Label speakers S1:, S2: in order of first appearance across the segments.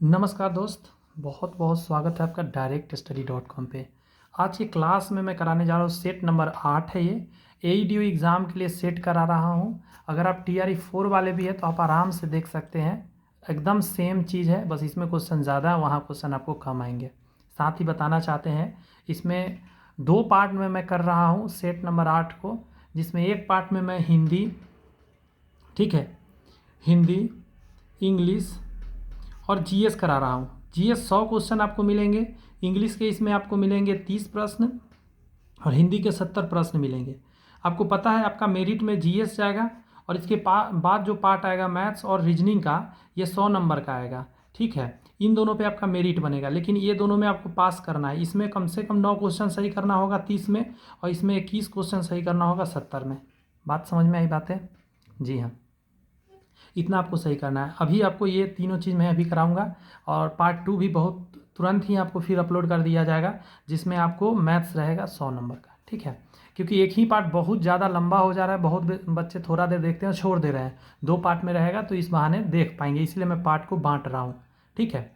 S1: नमस्कार दोस्त, बहुत बहुत स्वागत है आपका directstudy.com पे। आज की क्लास में मैं कराने जा रहा हूँ सेट नंबर 8 है ये AEDU एग्ज़ाम के लिए सेट करा रहा हूँ। अगर आप TRE 4 वाले भी हैं तो आप आराम से देख सकते हैं, एकदम सेम चीज़ है, बस इसमें क्वेश्चन ज़्यादा है, वहाँ क्वेश्चन आपको कम आएंगे। साथ ही बताना चाहते हैं इसमें 2 पार्ट में मैं कर रहा हूँ सेट नंबर 8 को, जिसमें एक पार्ट में मैं हिंदी, ठीक है, हिंदी, इंग्लिश और जीएस करा रहा हूँ। जीएस 100 क्वेश्चन आपको मिलेंगे, इंग्लिश के इसमें आपको मिलेंगे 30 प्रश्न और हिंदी के 70 प्रश्न मिलेंगे। आपको पता है आपका मेरिट में जीएस जाएगा और इसके बाद जो पार्ट आएगा मैथ्स और रीजनिंग का, ये 100 नंबर का आएगा, ठीक है। इन दोनों पे आपका मेरिट बनेगा, लेकिन ये दोनों में आपको पास करना है। इसमें कम से कम 9 क्वेश्चन सही करना होगा 30 में, और इसमें 21 क्वेश्चन सही करना होगा 70 में। बात समझ में आई बात है? जी हाँ, इतना आपको सही करना है। अभी आपको ये तीनों चीज़ मैं अभी कराऊंगा, और पार्ट 2 भी बहुत तुरंत ही आपको फिर अपलोड कर दिया जाएगा, जिसमें आपको मैथ्स रहेगा 100 नंबर का, ठीक है। क्योंकि एक ही पार्ट बहुत ज़्यादा लंबा हो जा रहा है, बहुत बच्चे थोड़ा देर देखते हैं छोड़ दे रहे हैं। 2 पार्ट में रहेगा तो इस बहाने देख पाएंगे, इसलिए मैं पार्ट को बांट रहा हूँ, ठीक है।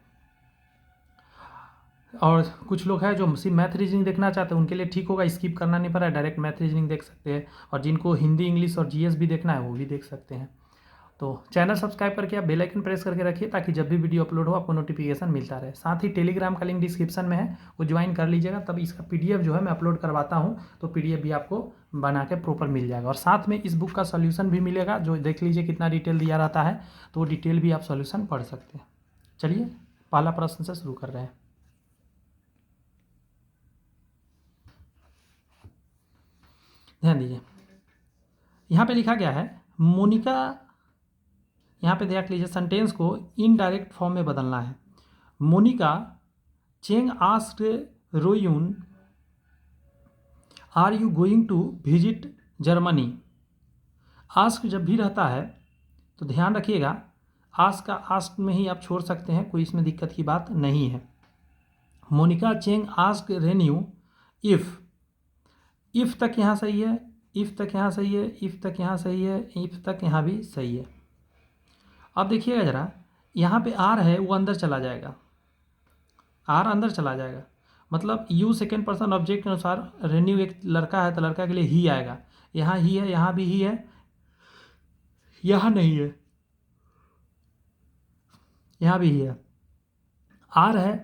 S1: और कुछ लोग हैं जो सिर्फ मैथ रीजनिंग देखना चाहते हैं, उनके लिए ठीक होगा, स्किप करना नहीं पड़ा, डायरेक्ट मैथ रीजनिंग देख सकते हैं। और जिनको हिंदी, इंग्लिश और जीएस भी देखना है वो भी देख सकते हैं। तो चैनल सब्सक्राइब करके आप बेल आइकन प्रेस करके रखिए, ताकि जब भी वीडियो अपलोड हो आपको नोटिफिकेशन मिलता रहे। साथ ही टेलीग्राम का लिंक डिस्क्रिप्शन में है, वो ज्वाइन कर लीजिएगा, तब इसका पीडीएफ जो है मैं अपलोड करवाता हूँ, तो पीडीएफ भी आपको बना के प्रॉपर मिल जाएगा। और साथ में इस बुक का सॉल्यूशन भी मिलेगा, जो देख लीजिए कितना डिटेल दिया रहता है, तो वो डिटेल भी आप सॉल्यूशन पढ़ सकते हैं। चलिए पहला प्रश्न से शुरू कर रहे हैं। ध्यान दीजिए, यहाँ पे लिखा गया है मोनिका, यहाँ पे देख लीजिए सेंटेंस को इनडायरेक्ट फॉर्म में बदलना है। Monica Cheng asked Royun, are you going to visit Germany. Ask जब भी रहता है तो ध्यान रखिएगा, आस्क का आस्क में ही आप छोड़ सकते हैं, कोई इसमें दिक्कत की बात नहीं है। Monica Cheng ask renew if, if तक यहाँ सही है, इफ़ तक यहाँ सही है, इफ़ तक यहाँ सही है, इफ़ तक यहाँ भी सही है। अब देखिएगा ज़रा, यहाँ पे आर है वो अंदर चला जाएगा, आर अंदर चला जाएगा, मतलब यू सेकेंड पर्सन ऑब्जेक्ट के अनुसार रेन्यू एक लड़का है तो लड़का के लिए ही आएगा। यहाँ ही है, यहाँ भी ही है, यहाँ नहीं है, यहाँ भी ही है। आर है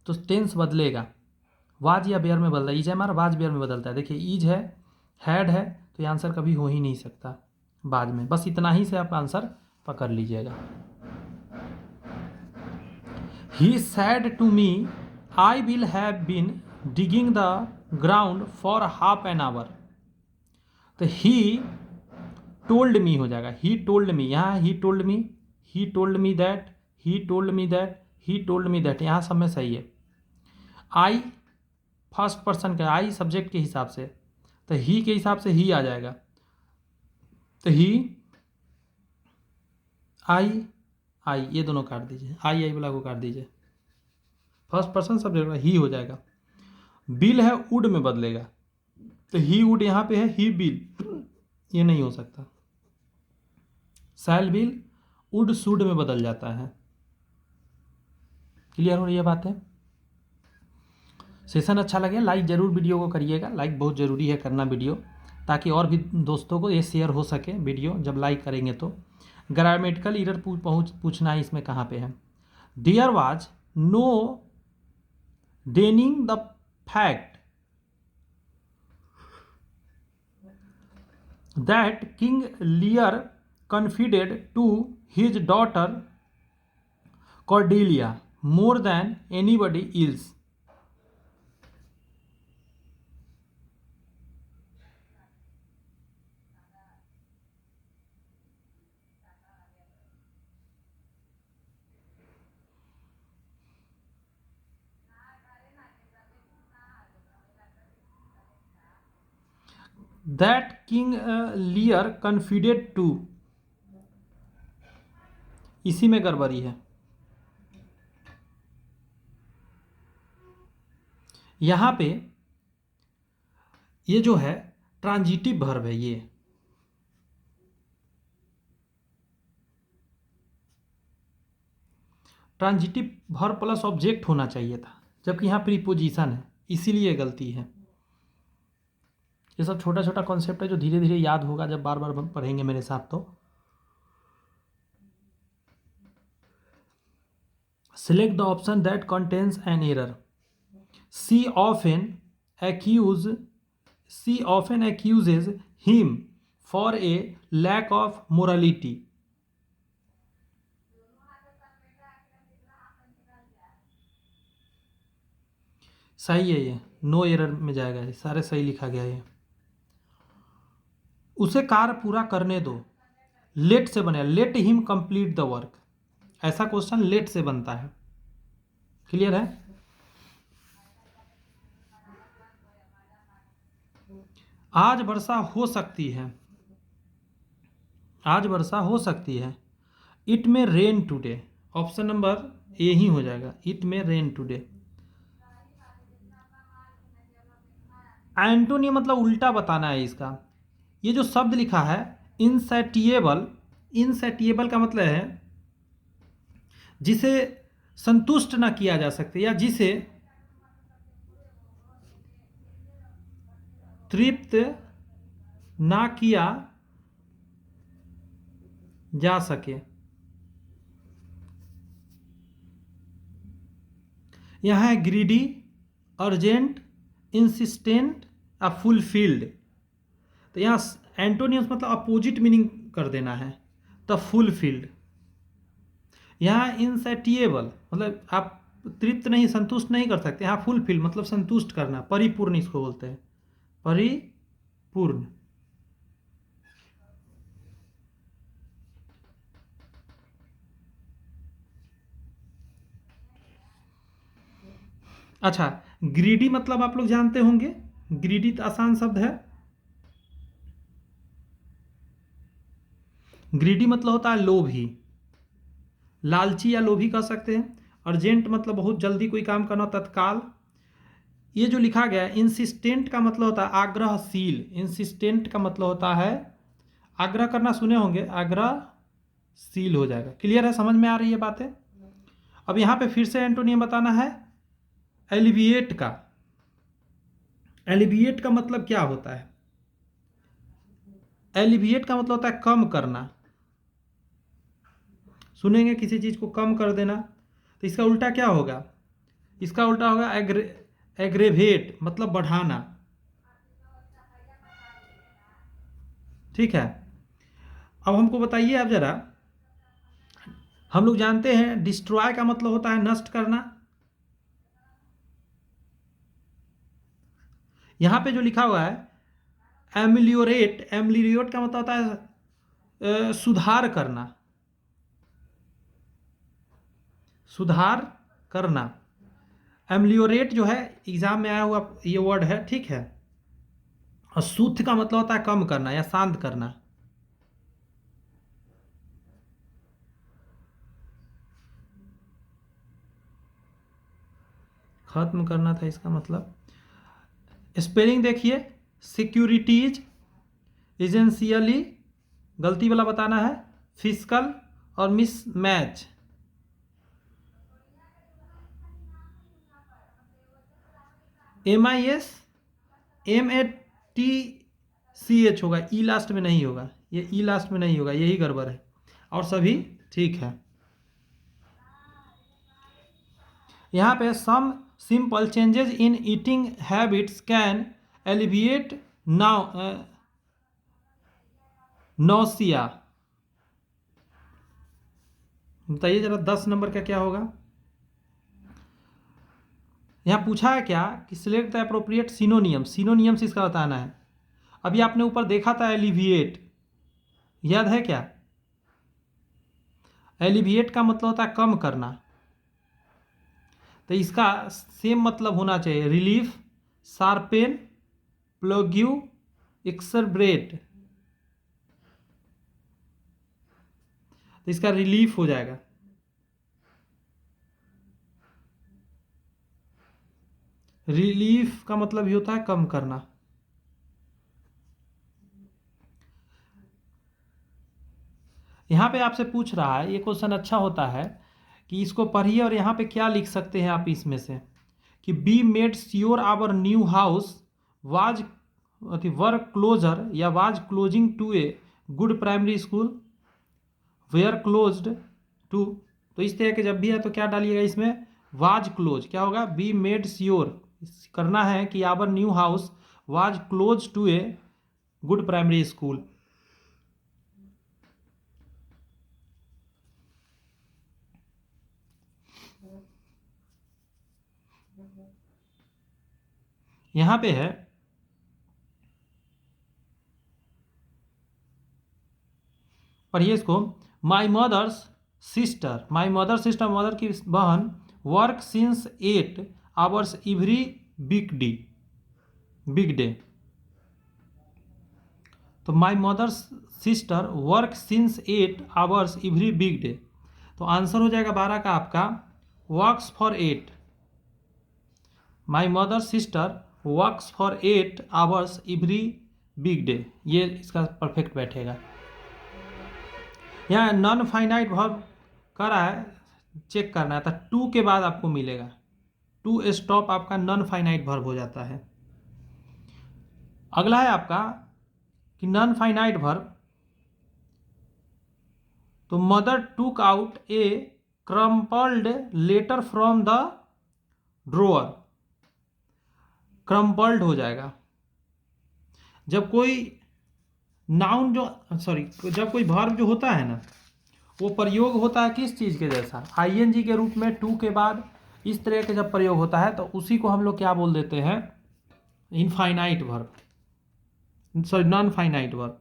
S1: तो टेंस बदलेगा, वाज या बेयर में बदलता है। ईज है हमारा, वाज बेयर में बदलता है। देखिए ईज है, हैड है, तो ये आंसर कभी हो ही नहीं सकता बाद में। बस इतना ही से आप आंसर पकड़ लीजिएगा। He said to me I will have been digging the ground for half an hour, तो ही टोल्ड मी हो जाएगा। ही टोल्ड मी, यहाँ he told me, he told me that, he told me that, he told me that, यहाँ सब में सही है। आई first person का, आई सब्जेक्ट के हिसाब से, तो ही के हिसाब से ही आ जाएगा। तो ही, आई, आई, ये दोनों काट दीजिए, आई आई वाला को काट दीजिए, फर्स्ट पर्सन सब्जेक्ट ही हो जाएगा। बिल है वुड में बदलेगा, तो ही वुड यहाँ पे है, ही बिल, ये नहीं हो सकता। शैल बिल वुड शुड में बदल जाता है। क्लियर हो रही है बात है? सेशन अच्छा लगे लाइक ज़रूर वीडियो को करिएगा, लाइक बहुत ज़रूरी है करना वीडियो, ताकि और भी दोस्तों को ये शेयर हो सके वीडियो जब लाइक करेंगे तो। ग्रामेटिकल एरर पूछना है इसमें कहाँ पे है। There was no denying the fact that King Lear confided to his daughter Cordelia more than anybody else. That King Lear confided to, इसी में गड़बड़ी है। यहाँ पे ये जो है ट्रांजिटिव वर्ब है, ये ट्रांजिटिव वर्ब प्लस ऑब्जेक्ट होना चाहिए था, जबकि यहाँ प्रीपोजिशन है, इसीलिए गलती है। ये सब छोटा छोटा कॉन्सेप्ट है जो धीरे धीरे याद होगा जब बार बार पढ़ेंगे मेरे साथ। तो select the option that contains an error. She often accuses him for a lack of morality. सही है, ये नो एरर में जाएगा, ये सारे सही लिखा गया है। उसे कार्य पूरा करने दो, लेट से बने, let him complete the work. ऐसा क्वेश्चन लेट से बनता है। क्लियर है? आज वर्षा हो सकती है, आज वर्षा हो सकती है। It may rain today, option number A ही हो जाएगा, it may rain today. Antonym मतलब उल्टा बताना है इसका। ये जो शब्द लिखा है इनसैटिएबल, इनसैटिएबल का मतलब है जिसे संतुष्ट ना किया जा सकते या जिसे तृप्त ना किया जा सके। यह है ग्रीडी, अर्जेंट, इंसिस्टेंट या फुलफिल्ड। तो यहाँ एंटोनियम्स मतलब अपोजिट मीनिंग कर देना है, तो फुलफिल्ड। यहाँ इनसैटिएबल मतलब आप तृप्त नहीं, संतुष्ट नहीं कर सकते। यहाँ फुलफिल मतलब संतुष्ट करना, परिपूर्ण इसको बोलते हैं, परिपूर्ण। अच्छा, ग्रीडी मतलब आप लोग जानते होंगे, ग्रीडी तो आसान शब्द है। ग्रीडी मतलब होता है लोभी, लालची या लोभी कह सकते हैं। अर्जेंट मतलब बहुत जल्दी कोई काम करना, तत्काल। ये जो लिखा गया है इंसिस्टेंट का मतलब होता है आग्रहशील, इंसिस्टेंट का मतलब होता है आग्रह करना, सुने होंगे, आग्रहशील हो जाएगा। क्लियर है? समझ में आ रही है बातें? अब यहाँ पे फिर से एंटोनियम बताना है एलिविएट का। एलिविएट का मतलब क्या होता है? एलिविएट का मतलब होता है कम करना। सुनेंगे किसी चीज को कम कर देना, तो इसका उल्टा क्या होगा? इसका उल्टा होगा एग्रेवेट मतलब बढ़ाना। ठीक है, अब हमको बताइए आप जरा, हम लोग जानते हैं डिस्ट्रॉय का मतलब होता है नष्ट करना। यहां पे जो लिखा हुआ है एमिलियोरेट, एमिलियोरेट का मतलब होता है सुधार करना, सुधार करना। एमिलियोरेट जो है एग्जाम में आया हुआ ये वर्ड है, ठीक है। और सूथ का मतलब होता है कम करना या शांत करना। खत्म करना था इसका मतलब। स्पेलिंग देखिए, सिक्योरिटीज, एजेंशियली गलती वाला बताना है, फिजिकल और मिस मैच। MISMATCH होगा, ई लास्ट में नहीं होगा, ये ई लास्ट में नहीं होगा, यही गड़बड़ है, और सभी ठीक है। यहाँ पे some simple changes in eating habits can alleviate nausea. बताइए जरा 10 नंबर का क्या होगा? यहाँ पूछा है क्या कि सिलेक्ट द अप्रोप्रिएट सिनोनियम, सिनोनियम्स इसका बताना है। अभी आपने ऊपर देखा था एलिविएट, याद है क्या? एलिविएट का मतलब होता है कम करना, तो इसका सेम मतलब होना चाहिए, रिलीफ, शार्पेन, प्लग्यू, एक्सरब्रेट। तो इसका रिलीफ हो जाएगा। रिलीफ का मतलब ही होता है कम करना। यहां पे आपसे पूछ रहा है, ये क्वेश्चन अच्छा होता है कि इसको पढ़िए और यहाँ पे क्या लिख सकते हैं आप इसमें से कि be made sure our new house was were closer या was closing to a good primary school, where closed to. तो इस तरह के जब भी है तो क्या डालिएगा इसमें, वाज क्लोज। क्या होगा, बी मेड श्योर करना है कि our new house was close to a good primary school. यहां पे है पढ़िए इसको, my mother's sister, my mother sister mother की बहन, work since 8 hours every big day. तो my mother's sister work since 8 hours every big day. तो answer हो जाएगा 12 का आपका works for 8। My mother sister works for 8 hours every big day, ये इसका परफेक्ट बैठेगा। यहाँ नॉन फाइनाइट वर्ब करा है, चेक करना है, तो टू के बाद आपको मिलेगा, टू स्टॉप आपका नॉन फाइनाइट वर्ब हो जाता है। अगला है आपका कि नॉन फाइनाइट वर्ब, तो mother took out a crumpled letter from the drawer, crumpled हो जाएगा। जब कोई नाउन जब कोई वर्ब जो होता है ना, वो प्रयोग होता है किस चीज़ के जैसा, आईएनजी के रूप में, टू के बाद इस तरह के जब प्रयोग होता है तो उसी को हम लोग क्या बोल देते हैं, infinite verb, non finite verb.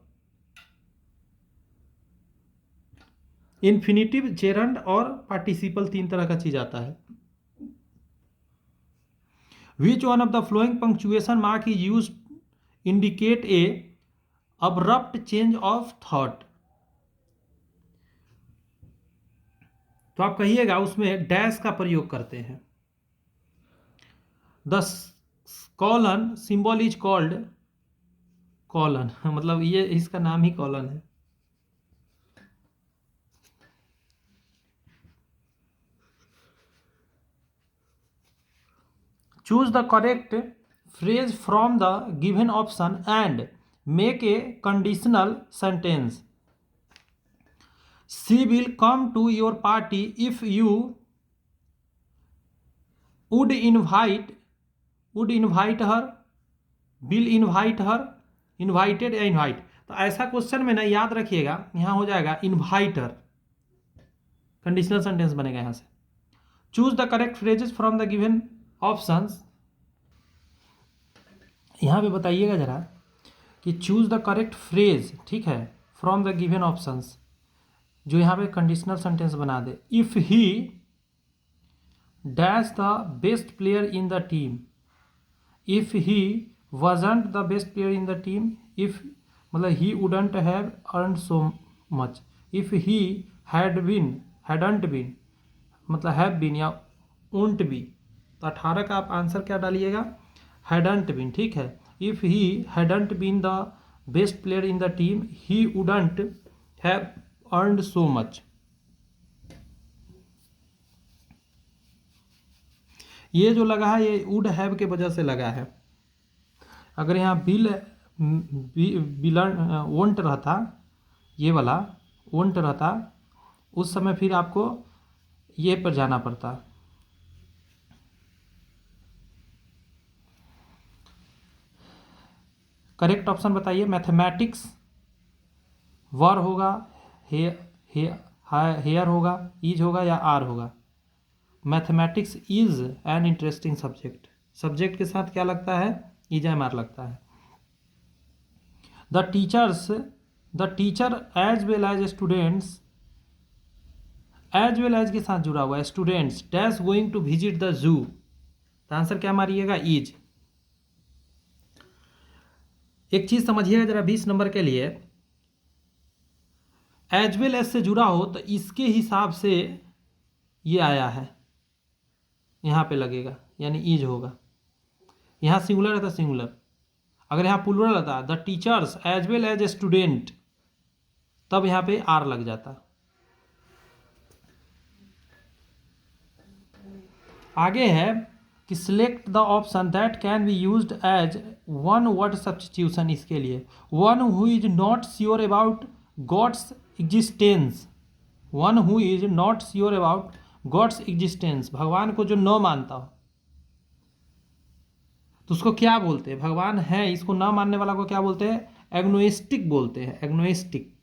S1: Infinitive, gerund और पार्टिसिपल, 3 तरह का चीज आता है। Which one of the flowing punctuation mark is use indicate a abrupt change of thought. तो आप कहिएगा उसमें डैश का प्रयोग करते हैं। The colon symbol is called, colon मतलब ये इसका नाम ही कॉलन है। Choose the correct phrase from the given option and make a conditional sentence. She will come to your party if you would invite her, will invite her, invited या invite। तो ऐसा question में ना याद रखिएगा, यहां हो जाएगा इन्वाइटर, कंडीशनल सेंटेंस बनेगा यहां से। Choose the correct phrases from the given options, यहां पे बताइएगा जरा कि चूज द करेक्ट फ्रेज, ठीक है, फ्रॉम द गिवन ऑप्शंस, जो यहां पे कंडीशनल सेंटेंस बना दे। If he dash the best player in the team, if he wasn't the best player in the team, if मतलब he wouldn't have earned so much, if he hadn't been मतलब have been या won't be। तो 18 का आप answer क्या डालिएगा, hadn't been, ठीक है। if he hadn't been the best player in the team he wouldn't have earned so much। ये जो लगा है ये वुड हैव के वजह से लगा है। अगर यहाँ वोंट रहता, ये वाला वोंट रहता, उस समय फिर आपको ये पर जाना पड़ता। करेक्ट ऑप्शन बताइए। मैथमेटिक्स वर होगा, हेयर होगा, इज होगा या आर होगा। Mathematics is an interesting subject, subject के साथ क्या लगता है, इज एम आर लगता है। The teacher as well as students, as well as के साथ जुड़ा हुआ है, students dash going to visit the zoo. तो आंसर क्या मारिएगा, इज। एक चीज समझिएगा जरा 20 नंबर के लिए, एज वेल एज से जुड़ा हो तो इसके हिसाब से ये आया है, यहाँ पे लगेगा, यानी इज होगा। यहाँ सिंगुलर है तो सिंगुलर, अगर यहाँ प्लूरल रहता the teachers as well as a student, तब यहाँ पे आर लग जाता। आगे है कि select the option that can be used as one word substitution. इसके लिए one who is not sure about God's existence, one who is not sure about God's existence, भगवान को जो न मानता हो तो उसको क्या बोलते हैं? भगवान है इसको न मानने वाला को क्या बोलते हैं? एग्नोस्टिक बोलते हैं, एग्नोस्टिक।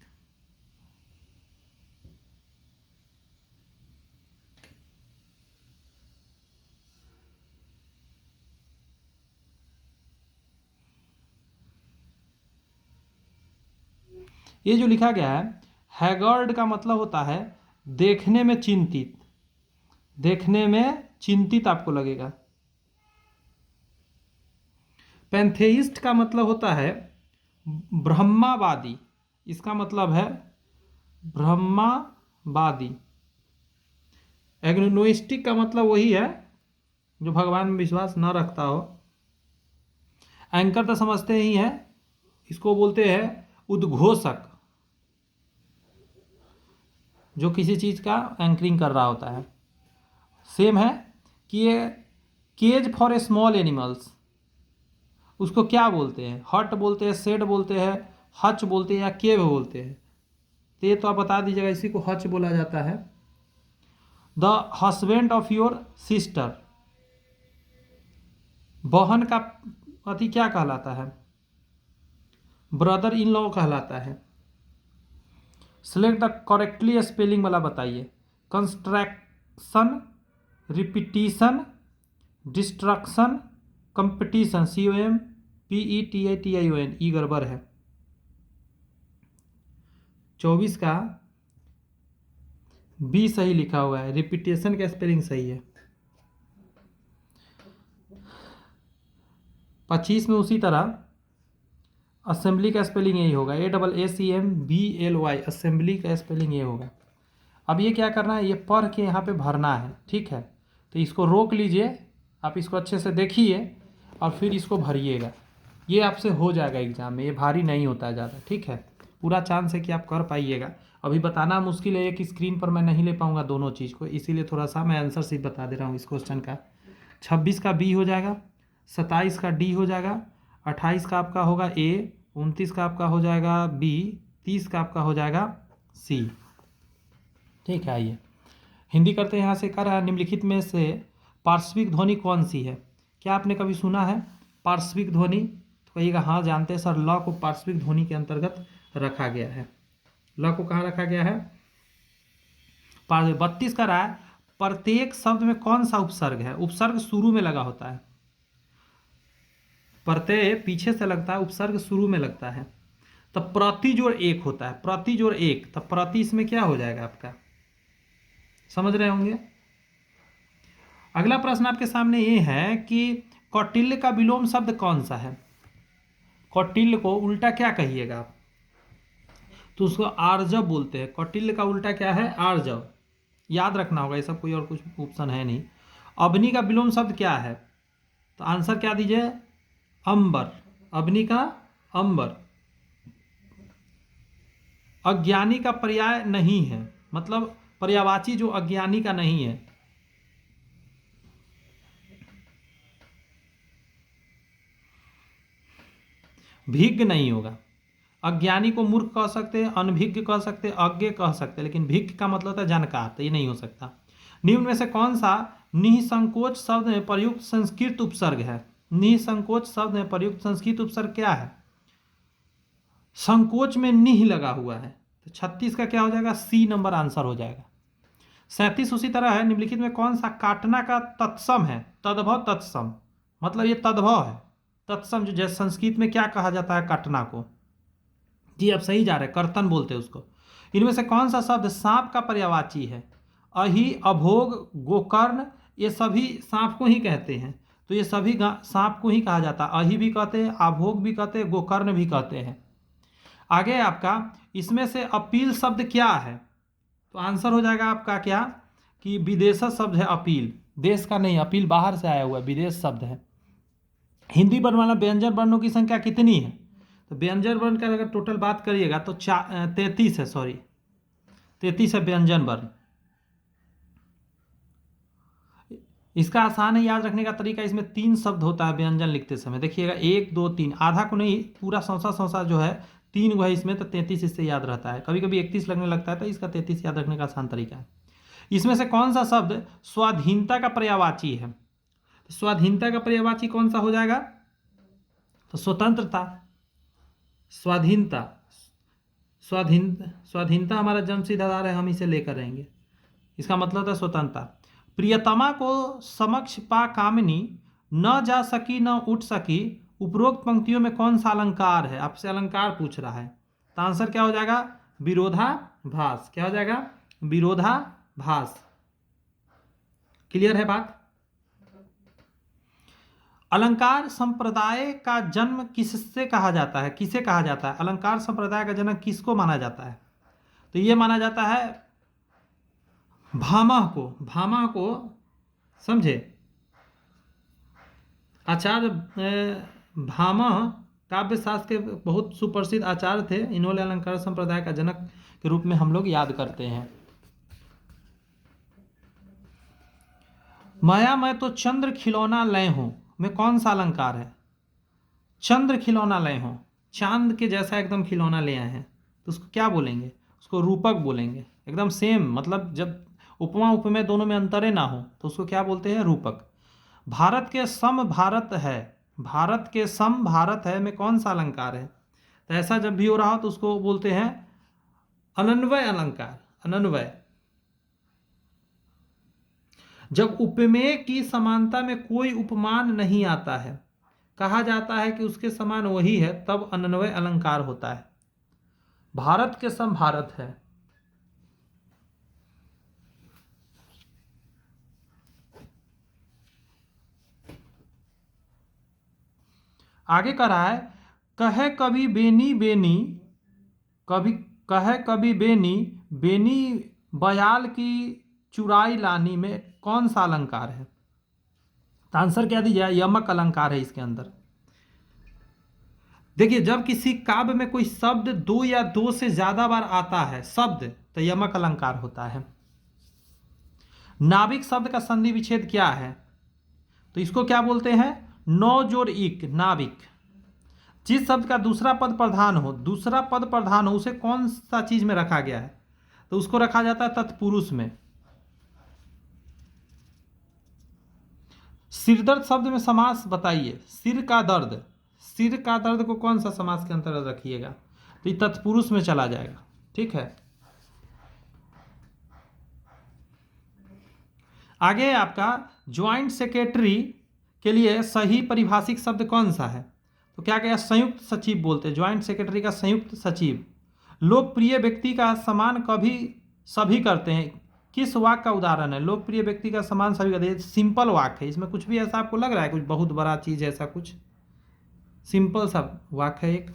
S1: ये जो लिखा गया है हैगर्ड का मतलब होता है देखने में चिंतित, देखने में चिंतित आपको लगेगा। पैंथेइस्ट का मतलब होता है ब्रह्मावादी, इसका मतलब है ब्रह्मावादी। एग्नोस्टिक का मतलब वही है जो भगवान में विश्वास न रखता हो। एंकर तो समझते ही हैं, इसको बोलते हैं उद्घोषक, जो किसी चीज़ का एंकरिंग कर रहा होता है। सेम है कि ये cage for a small animals, उसको क्या बोलते हैं? हट बोलते हैं, शेड बोलते हैं, हच बोलते हैं या केव बोलते हैं? तो ये तो आप बता दीजिएगा, इसी को हच बोला जाता है। The husband of your sister, बहन का पति क्या कहलाता है? ब्रदर इन लॉ कहलाता है। सिलेक्ट द करेक्टली स्पेलिंग वाला बताइए। Construction, repetition, destruction, competition, COMPETITION, ई गड़बड़ है। 24 का बी सही लिखा हुआ है, रिपीटेशन का स्पेलिंग सही है। 25 में उसी तरह असेंबली का स्पेलिंग यही होगा, AACMBLY, असेंबली का स्पेलिंग ये होगा। अब ये क्या करना है? ये पढ़ के यहाँ पे भरना है, ठीक है? तो इसको रोक लीजिए, आप इसको अच्छे से देखिए और फिर इसको भरिएगा। ये आपसे हो जाएगा एग्जाम में, ये भारी नहीं होता है ज़्यादा, ठीक है? पूरा चांस है कि आप कर पाइएगा। अभी बताना मुश्किल है, एक स्क्रीन पर मैं नहीं ले पाऊँगा दोनों चीज़ को, इसीलिए थोड़ा सा मैं आंसर शीट बता दे रहा हूँ इस क्वेश्चन का। 26 का बी हो जाएगा, 27 का डी हो जाएगा, 28 का आपका होगा ए, 29 का आपका हो जाएगा बी, 30 का आपका हो जाएगा सी, ठीक है? आइए हिंदी करते हैं। यहाँ से कर रहा है, निम्नलिखित में से पार्श्विक ध्वनि कौन सी है? क्या आपने कभी सुना है पार्श्विक ध्वनि? तो कहिएगा हाँ जानते हैं सर, ल को पार्श्विक ध्वनि के अंतर्गत रखा गया है। ल को कहाँ रखा गया है? 32 का रहा है, प्रत्येक शब्द में कौन सा उपसर्ग है? उपसर्ग शुरू में लगा होता है, प्रत्यय पीछे से लगता है, उपसर्ग शुरू में लगता है। तब प्रति जोड़ एक होता है, प्रति जोड़ एक, तब प्रति इसमें क्या हो जाएगा आपका? समझ रहे होंगे। अगला प्रश्न आपके सामने ये है कि कौटिल्य का विलोम शब्द कौन सा है? कौटिल्य को उल्टा क्या कहिएगा आप? तो उसको आर्जव बोलते हैं। कौटिल्य का उल्टा क्या है? आर्जव। याद रखना होगा, ये सब कोई और कुछ ऑप्शन है नहीं। अवनी का विलोम शब्द क्या है? तो आंसर क्या दीजिए? अंबर। अवनी का अंबर। अज्ञानी का पर्याय नहीं है, मतलब पर्यायवाची जो अज्ञानी का नहीं है। भिज्ञ नहीं होगा। अज्ञानी को मूर्ख कह सकते हैं, अनभिज्ञ कह सकते हैं, अज्ञ कह सकते हैं, लेकिन भिज्ञ का मतलब होता है जानकार, तो ये नहीं हो सकता। निम्न में से कौन सा निःसंकोच शब्द में प्रयुक्त संस्कृत उपसर्ग है? निःसंकोच शब्द में प्रयुक्त संस्कृत उपसर्ग क्या है? संकोच में निह लगा हुआ है, तो 36 का क्या हो जाएगा? सी नंबर आंसर हो जाएगा। 37 उसी तरह है, निम्नलिखित में कौन सा काटना का तत्सम है? तद्भव तत्सम, मतलब ये तद्भव है। तत्सम जो जैसे संस्कृत में क्या कहा जाता है काटना को? जी आप सही जा रहे हैं, कर्तन बोलते हैं उसको। इनमें से कौन सा शब्द सांप का पर्यायवाची है? अहि, अभोग, गोकर्ण, ये सभी सांप को ही कहते हैं, तो ये सभी सांप को ही कहा जाता है। अहि भी कहते हैं, अभोग भी कहते हैं, गोकर्ण भी कहते हैं। आगे आपका इसमें से अपील शब्द क्या है? तो आंसर हो जाएगा आपका क्या कि विदेशज शब्द है अपील, देश का नहीं, अपील बाहर से आया हुआ विदेश शब्द है। हिंदी वर्ण वाला व्यंजन वर्णों की संख्या कितनी है? तो व्यंजन वर्ण का अगर टोटल बात करिएगा तो 33 है, सॉरी 33 है व्यंजन वर्ण। इसका आसान है याद रखने का तरीका, इसमें 3 शब्द होता है व्यंजन लिखते समय। देखिएगा 1 2 3, आधा को नहीं पूरा सौसा सौसा जो है 3 को है इसमें, तो 33 इससे याद रहता है। कभी कभी 31 लगने लगता है, तो इसका 33 याद रखने का आसान तरीका है। इसमें से कौन सा शब्द स्वाधीनता का पर्यायवाची है? तो स्वाधीनता का पर्यायवाची कौन सा हो जाएगा? तो स्वतंत्रता, स्वाधीनता, स्वाधीनता हमारा जन्मसिद्ध आधार है, हम इसे लेकर रहेंगे। इसका मतलब है स्वतंत्रता। प्रियतमा को समक्ष पा कामिनी, न जा सकी न उठ सकी, उपरोक्त पंक्तियों में कौन सा अलंकार है? आपसे अलंकार पूछ रहा है, तो आंसर क्या हो जाएगा? विरोधाभास। क्या हो जाएगा? विरोधाभास। क्लियर है बात? अलंकार संप्रदाय का जन्म किससे कहा जाता है? किसे कहा जाता है? अलंकार संप्रदाय का जन्म किसको माना जाता है? तो ये माना जाता है भामह को। भामह को समझे? आचार्य भामह काव्य शास्त्र के बहुत सुप्रसिद्ध आचार्य थे। इन्होंने अलंकार संप्रदाय का जनक के रूप में हम लोग याद करते हैं। माया मैं तो चंद्र खिलौना लय हूं में कौन सा अलंकार है? चंद्र खिलौना लय हूं, चांद के जैसा एकदम खिलौना ले आए हैं, तो उसको क्या बोलेंगे? उसको रूपक बोलेंगे। एकदम सेम, मतलब जब उपमा उपमेय दोनों में अंतरे ना हो तो उसको क्या बोलते हैं? रूपक। भारत के सम भारत है, भारत के सम भारत है में कौन सा अलंकार है? तो ऐसा जब भी हो रहा हो तो उसको बोलते हैं अनन्वय अलंकार। अनन्वय। जब उपमेय की समानता में कोई उपमान नहीं आता है, कहा जाता है कि उसके समान वही है, तब अनन्वय अलंकार होता है। भारत के सम भारत है। आगे कह रहा है कहे कभी बेनी बेनी, कभी कहे कभी बेनी बेनी बयाल की चुराई लानी में कौन सा अलंकार है? तो आंसर क्या दीजिए? यमक अलंकार है इसके अंदर। देखिए जब किसी काव्य में कोई शब्द 2 या 2 से ज्यादा बार आता है शब्द, तो यमक अलंकार होता है। नाविक शब्द का संधि विच्छेद क्या है? तो इसको क्या बोलते हैं? नौ जोड़ इक, नाविक। जिस शब्द का दूसरा पद प्रधान हो, दूसरा पद प्रधान हो, उसे कौन सा चीज में रखा गया है? तो उसको रखा जाता है तत्पुरुष में। सिरदर्द शब्द में समास बताइए। सिर का दर्द, सिर का दर्द को कौन सा समास के अंतर्गत रखिएगा? तो ये तत्पुरुष में चला जाएगा। ठीक है, आगे आपका ज्वाइंट सेक्रेटरी के लिए सही परिभाषिक शब्द कौन सा है? तो क्या कहेगा? संयुक्त सचिव बोलते हैं। ज्वाइंट सेक्रेटरी का संयुक्त सचिव। लोकप्रिय व्यक्ति का सम्मान कभी सभी करते हैं, किस वाक्य का उदाहरण है? लोकप्रिय व्यक्ति का सम्मान सभी करते हैं, सिंपल वाक्य है। इसमें कुछ भी ऐसा आपको लग रहा है कुछ बहुत बड़ा चीज ऐसा? कुछ सिंपल सा वाक्य है एक।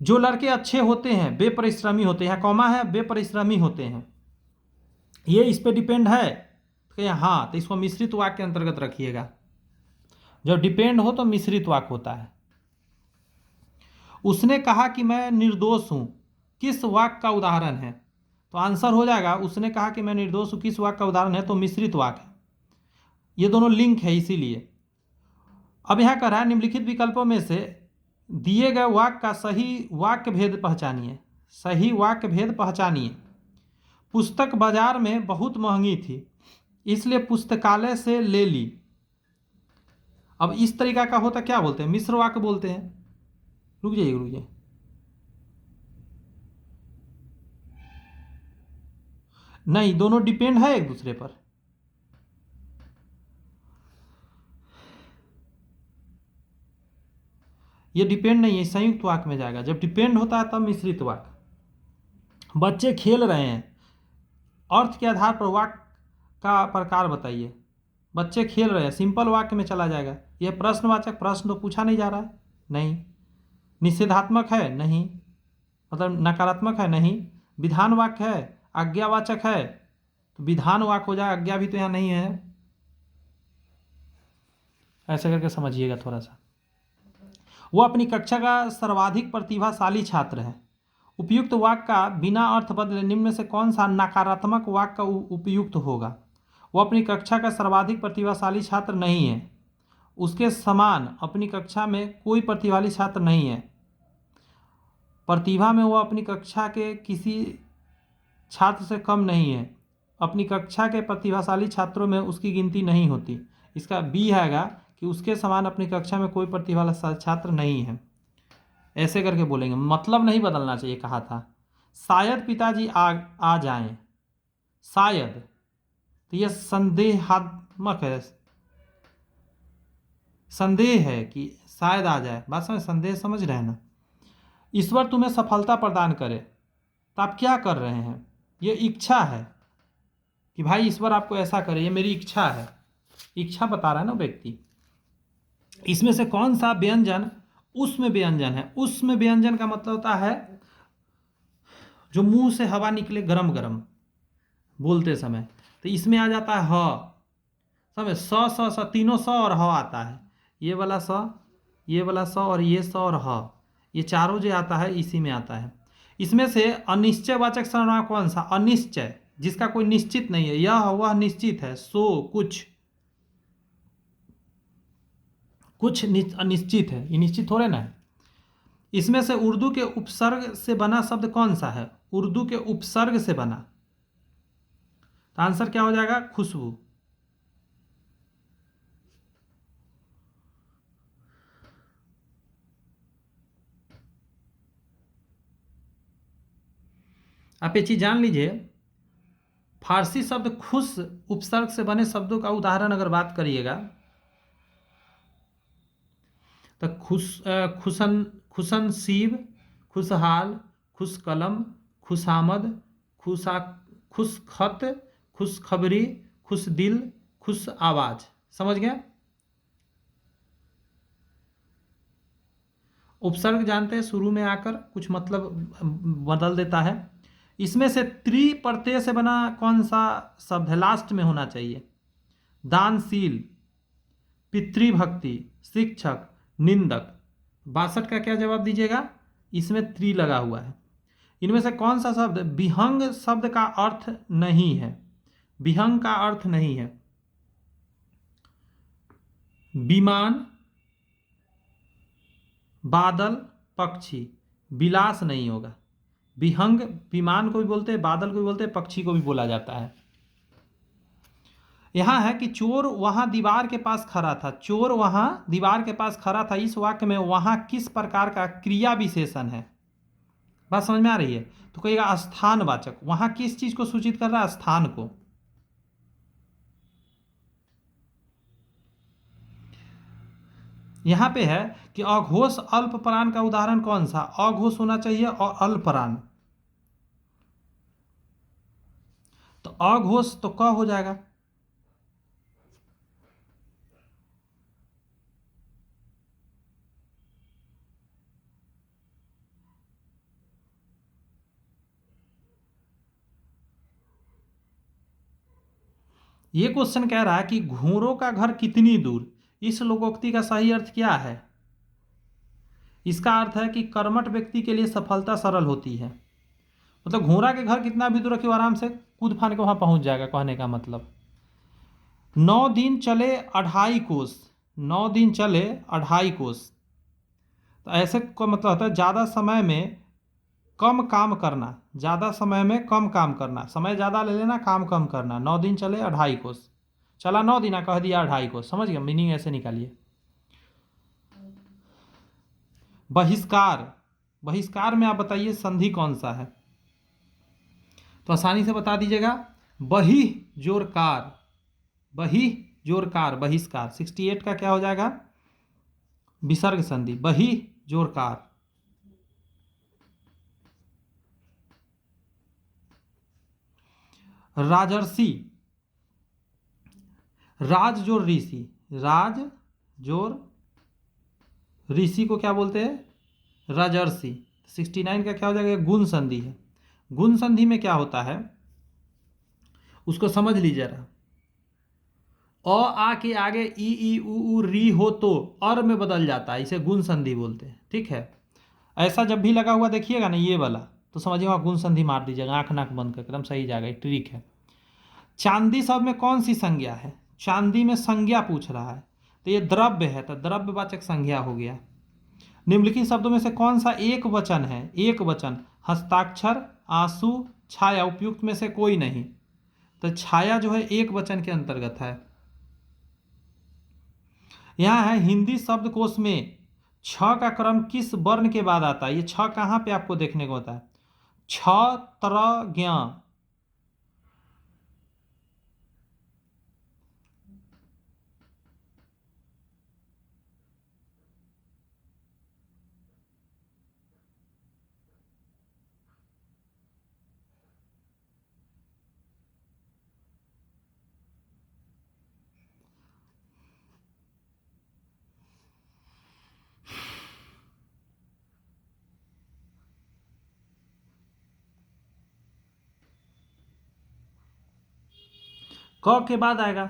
S1: जो लड़के अच्छे होते हैं बेपरिश्रमी होते हैं, कौमा है बेपरिश्रमी होते हैं, ये इस पे डिपेंड है? तो हाँ, तो इसको मिश्रित वाक्य के अंतर्गत रखिएगा। जब डिपेंड हो तो मिश्रित वाक्य होता है। उसने कहा कि मैं निर्दोष हूं, किस वाक्य का उदाहरण है? तो आंसर हो जाएगा उसने कहा कि मैं निर्दोष हूं किस वाक्य का उदाहरण है? तो मिश्रित वाक्य। ये दोनों लिंक है इसीलिए। अब यहां कह रहा है निम्नलिखित विकल्पों में से दिए गए वाक्य का सही वाक्य भेद पहचानिए। सही वाक्य भेद पहचानिए। पुस्तक बाजार में बहुत महंगी थी, इसलिए पुस्तकालय से ले ली। अब इस तरीका का होता क्या बोलते हैं? मिश्र वाक्य बोलते हैं। रुक जाइए रुक जाइए, नहीं, दोनों डिपेंड है एक दूसरे पर। ये डिपेंड नहीं है, संयुक्त वाक्य में जाएगा। जब डिपेंड होता है तब मिश्रित वाक्य। बच्चे खेल रहे हैं, अर्थ के आधार पर वाक्य का प्रकार बताइए। बच्चे खेल रहे हैं, सिंपल वाक्य में चला जाएगा। यह प्रश्नवाचक, प्रश्न तो पूछा नहीं जा रहा है, नहीं। निषेधात्मक है, नहीं, मतलब नकारात्मक है, नहीं। विधान वाक्य है, आज्ञावाचक है, तो विधान वाक्य हो जाए, आज्ञा भी तो यहाँ नहीं है। ऐसे करके समझिएगा थोड़ा सा। वो अपनी कक्षा का सर्वाधिक प्रतिभाशाली छात्र है। उपयुक्त वाक्य का बिना अर्थ बदले निम्न में से कौन सा नकारात्मक वाक्य का उपयुक्त होगा? वो अपनी कक्षा का सर्वाधिक प्रतिभाशाली छात्र नहीं है। उसके समान अपनी कक्षा में कोई प्रतिभाशाली छात्र नहीं है। प्रतिभा में वो अपनी कक्षा के किसी छात्र से कम नहीं है। अपनी कक्षा के प्रतिभाशाली छात्रों में उसकी गिनती नहीं होती। इसका बी हैगा कि उसके समान अपनी कक्षा में कोई प्रतिभाशाली छात्र नहीं है। ऐसे करके बोलेंगे, मतलब नहीं बदलना चाहिए। कहा था शायद पिताजी आ जाएं। शायद, तो यह संदेहात्मक है, संदेह है कि शायद आ जाए। बात समझ, संदेह समझ रहे हैं ना। ईश्वर तुम्हें सफलता प्रदान करे, तो आप क्या कर रहे हैं? ये इच्छा है कि भाई ईश्वर आपको ऐसा करे, ये मेरी इच्छा है। इच्छा बता रहा है ना व्यक्ति। इसमें से कौन सा व्यंजन उसमें व्यंजन है? उसमें व्यंजन का मतलब होता है जो मुंह से हवा निकले गरम गरम बोलते समय। तो इसमें आ जाता है ह। समझ, स तीनों स और ह आता है। ये वाला स, ये वाला स और ये स और ह, ये चारों जो आता है इसी में आता है। इसमें से अनिश्चयवाचक सर्वनाम कौन सा? अनिश्चय, जिसका कोई निश्चित नहीं है। यह वह निश्चित है, सो कुछ अनिश्चित है, ये निश्चित हो रहे ना। इसमें से उर्दू के उपसर्ग से बना शब्द कौन सा है? उर्दू के उपसर्ग से बना, तो आंसर क्या हो जाएगा? खुशबू। आप ये चीज जान लीजिए, फारसी शब्द खुश उपसर्ग से बने शब्दों का उदाहरण अगर बात करिएगा तो खुशनसीब, खुशहाल, खुशकलम, खुशामद, खुशखत, खुशखबरी, खुश दिल, खुश आवाज। समझ गए? उपसर्ग जानते हैं, शुरू में आकर कुछ मतलब बदल देता है। इसमें से त्रि प्रत्यय से बना कौन सा शब्द है? लास्ट में होना चाहिए। दानशील, पितृभक्ति, शिक्षक, निंदक। 62 का क्या जवाब दीजिएगा? इसमें त्रि लगा हुआ है। इनमें से कौन सा शब्द विहंग शब्द का अर्थ नहीं है? विहंग का अर्थ नहीं है। विमान, बादल, पक्षी। विलास नहीं होगा। विहंग विमान को भी बोलते हैं, बादल को भी बोलते हैं, पक्षी को भी बोला जाता है। यहां है कि चोर वहां दीवार के पास खड़ा था। चोर वहां दीवार के पास खड़ा था, इस वाक्य में वहां किस प्रकार का क्रिया विशेषण है? बात समझ में आ रही है? तो कहिएगा स्थानवाचक। वहां किस चीज को सूचित कर रहा है? स्थान को। यहां पे है कि अघोष अल्पप्राण का उदाहरण कौन सा? अघोष होना चाहिए और अल्पप्राण, तो अघोष तो क हो जाएगा। ये क्वेश्चन कह रहा है कि घोड़ों का घर कितनी दूर। इस लोकोक्ति का सही अर्थ क्या है? इसका अर्थ है कि कर्मठ व्यक्ति के लिए सफलता सरल होती है। मतलब घोड़ा के घर कितना भी दूर रखिए, आराम से कूद फान के वहां पहुंच जाएगा। कहने का मतलब 9 दिन चले 2.5 कोस। 9 दिन चले 2.5 कोस, तो ऐसे को मतलब होता है ज़्यादा समय में कम काम करना। ज़्यादा समय में कम काम करना, समय ज़्यादा ले लेना, काम कम करना। 9 दिन चले 2.5 कोस, चला 9 दिन, कह दिया 2.5 कोस। समझ गया? मीनिंग ऐसे निकालिए। बहिष्कार, बहिष्कार में आप बताइए संधि कौन सा है? तो आसानी से बता दीजिएगा, बहि जोरकार। बहि जोरकार, बहिष्कार। 68 का क्या हो जाएगा? विसर्ग संधि, बहि जोरकार। राजर्षि, राज जोर ऋषि। राज जोर ऋषि को क्या बोलते हैं? राजर्षि। 69 का क्या हो जाएगा? गुण संधि है। गुण संधि में क्या होता है उसको समझ लीजिए जरा। अ आ के आगे ई उ री हो तो अर में बदल जाता है, इसे गुण संधि बोलते हैं। ठीक है? ऐसा जब भी लगा हुआ देखिएगा ना ये वाला, तो समझिए वहाँ गुण संधि मार दीजिएगा, आंख नाक बंद कर, एकदम सही जाएगा। ट्रिक है। चांदी शब्द में कौन सी संज्ञा है? चांदी में संज्ञा पूछ रहा है, तो ये द्रव्य है, तो द्रव्यवाचक संज्ञा हो गया। निम्नलिखित शब्दों में से कौन सा एक वचन है? एक वचन। हस्ताक्षर, आंसू, छाया, उपयुक्त में से कोई नहीं। तो छाया जो है एक वचन के अंतर्गत है। यहां है हिंदी शब्दकोश में छ का क्रम किस वर्ण के बाद आता है? ये छ कहां पे आपको देखने को होता है? छ, त्र, ज्ञ। क के बाद आएगा।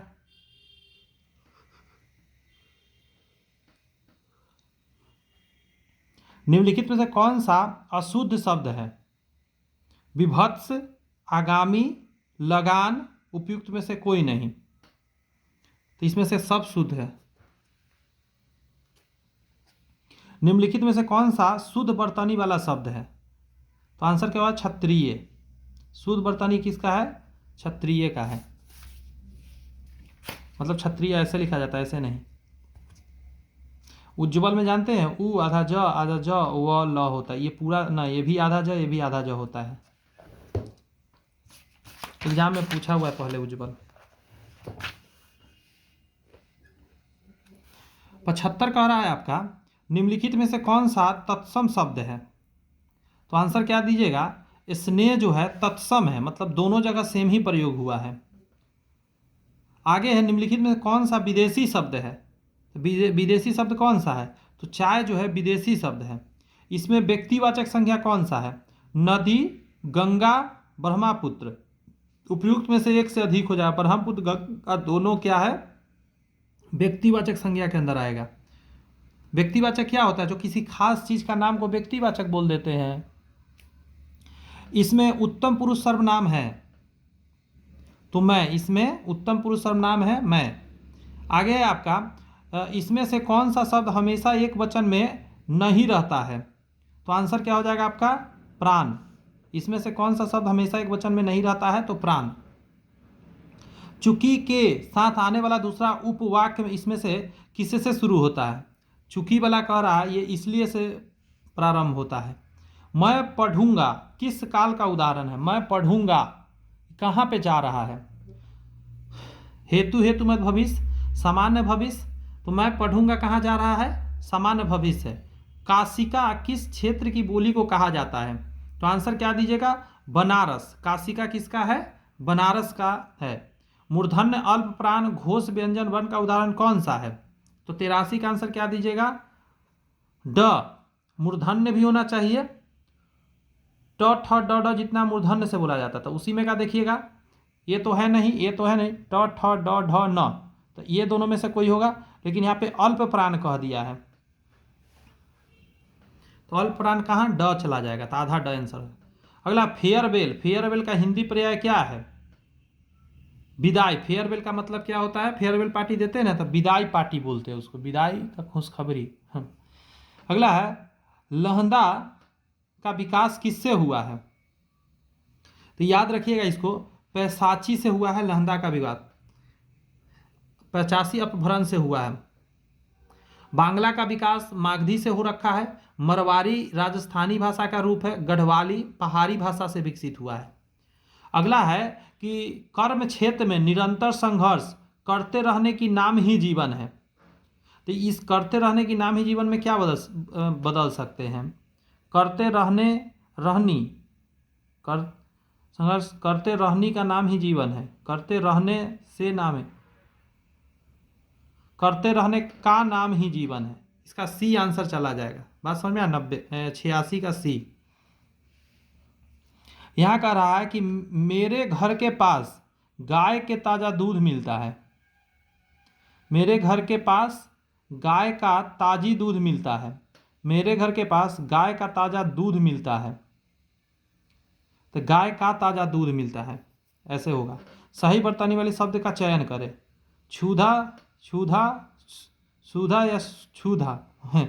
S1: निम्नलिखित में से कौन सा अशुद्ध शब्द है? विभत्स, आगामी, लगान, उपयुक्त में से कोई नहीं। तो इसमें से सब शुद्ध है। निम्नलिखित में से कौन सा शुद्ध वर्तनी वाला शब्द है? तो आंसर क्या होगा? क्षत्रिय। शुद्ध वर्तनी किसका है? क्षत्रिय का है। मतलब क्षत्रिय ऐसे लिखा जाता है, ऐसे नहीं। उज्ज्वल में जानते हैं उ आधा ज व ल होता है। ये पूरा ना, ये भी आधा ज, ये भी आधा ज होता है। एग्जाम में पूछा हुआ है पहले उज्ज्वल। 75 कह रहा है आपका, निम्नलिखित में से कौन सा तत्सम शब्द है? तो आंसर क्या दीजिएगा? स्नेह जो है तत्सम है, मतलब दोनों जगह सेम ही प्रयोग हुआ है। आगे है निम्नलिखित में कौन सा विदेशी शब्द है? विदेशी शब्द कौन सा है? तो चाय जो है विदेशी शब्द है। इसमें व्यक्तिवाचक संज्ञा कौन सा है? नदी, गंगा, ब्रह्मपुत्र। उपयुक्त में से एक से अधिक हो जाएगा। ब्रह्मपुत्र, गंगा दोनों क्या है? व्यक्तिवाचक संज्ञा के अंदर आएगा। व्यक्तिवाचक क्या होता है? जो किसी खास चीज का नाम को व्यक्तिवाचक बोल देते हैं। इसमें उत्तम पुरुष सर्वनाम है, तो मैं, इसमें उत्तम पुरुष सर्वनाम है मैं। आगे है आपका, इसमें से कौन सा शब्द हमेशा एक वचन में नहीं रहता है? तो आंसर क्या हो जाएगा आपका? प्राण। इसमें से कौन सा शब्द हमेशा एक वचन में नहीं रहता है? तो प्राण। चूंकि के साथ आने वाला दूसरा उपवाक्य इसमें से किससे से शुरू होता है? चूंकि वाला कह रहा है, ये इसलिए से प्रारंभ होता है। मैं पढ़ूंगा किस काल का उदाहरण है? मैं पढ़ूंगा कहाँ पे जा रहा है? हेतु हेतु मत भविष्य, सामान्य भविष्य। तो मैं पढ़ूंगा कहाँ जा रहा है? सामान्य भविष्य है। काशिका किस क्षेत्र की बोली को कहा जाता है? तो आंसर क्या दीजिएगा? बनारस। काशिका किसका है? बनारस का है। मूर्धन्य अल्प प्राण घोष व्यंजन वर्ण का उदाहरण कौन सा है? तो 83 का आंसर क्या दीजिएगा? ड। मूर्धन्य भी होना चाहिए। ट ठ ड ड जितना मूर्धन्य से बोला जाता था उसी में का देखिएगा। ये तो है नहीं, ये तो है नहीं। ट ठ ड ढ न, तो ये दोनों में से कोई होगा, लेकिन यहाँ पे अल्प प्राण कह दिया है, तो अल्प प्राण कहाँ? ड चला जाएगा, तो आधा ड आंसर। अगला फेयरवेल। फेयरवेल का हिंदी पर्याय क्या है? विदाई। फेयरवेल का मतलब क्या होता है? फेयरवेल पार्टी देते हैं ना, तो विदाई पार्टी बोलते हैं उसको, विदाई का खुशखबरी। अगला है, लहंदा का विकास किससे हुआ है? तो याद रखिएगा इसको, पैसाची से हुआ है लहंदा का विकास, 85 अपभ्रंश से हुआ है। बांग्ला का विकास मागधी से हो रखा है। मरवाड़ी राजस्थानी भाषा का रूप है। गढ़वाली पहाड़ी भाषा से विकसित हुआ है। अगला है कि कर्म क्षेत्र में निरंतर संघर्ष करते रहने की नाम ही जीवन है। तो इस करते रहने की नाम ही जीवन में क्या बदल सकते हैं? करते रहने, रहनी, कर संघर्ष, करते रहनी का नाम ही जीवन है। करते रहने से नाम है, करते रहने का नाम ही जीवन है। इसका सी आंसर चला जाएगा। बात समझ में? 86 का सी। यहाँ कह रहा है कि मेरे घर के पास गाय के ताज़ा दूध मिलता है। मेरे घर के पास गाय का ताजी दूध मिलता है। मेरे घर के पास गाय का ताज़ा दूध मिलता है, तो गाय का ताज़ा दूध मिलता है, ऐसे होगा। सही वर्तनी वाले शब्द का चयन करें। क्षुधा, क्षुधा, सुधा या क्षुधा है,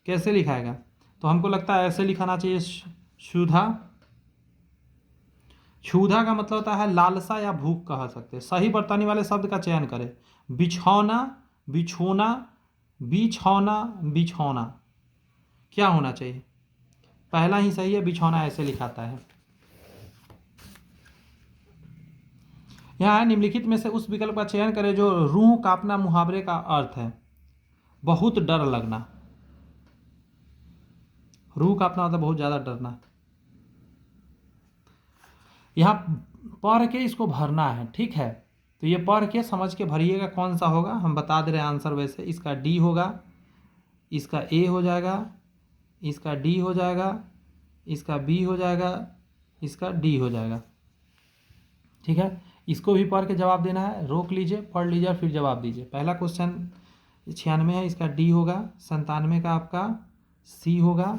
S1: कैसे लिखाएगा? तो हमको लगता है ऐसे लिखाना चाहिए, क्षुधा। क्षुधा का मतलब होता है लालसा या भूख कह सकते हैं। सही वर्तनी वाले शब्द का चयन करें। बिछौना, बिछोना, बिछौना, बिछौना, क्या होना चाहिए? पहला ही सही है, बिछौना ऐसे लिखाता है। यहाँ निम्नलिखित में से उस विकल्प का चयन करें जो रूह कांपना मुहावरे का अर्थ है। बहुत डर लगना, रूह कांपना मतलब बहुत ज्यादा डरना। यहाँ पढ़ के इसको भरना है, ठीक है? तो ये पढ़ के समझ के भरिएगा कौन सा होगा। हम बता दे रहे हैं आंसर वैसे। इसका डी होगा, इसका ए हो जाएगा, इसका डी हो जाएगा, इसका बी हो जाएगा, इसका डी हो जाएगा, ठीक है? इसको भी पढ़ के जवाब देना है। रोक लीजिए, पढ़ लीजिए और फिर जवाब दीजिए। पहला क्वेश्चन 96 है, इसका डी होगा। 97 का आपका सी होगा।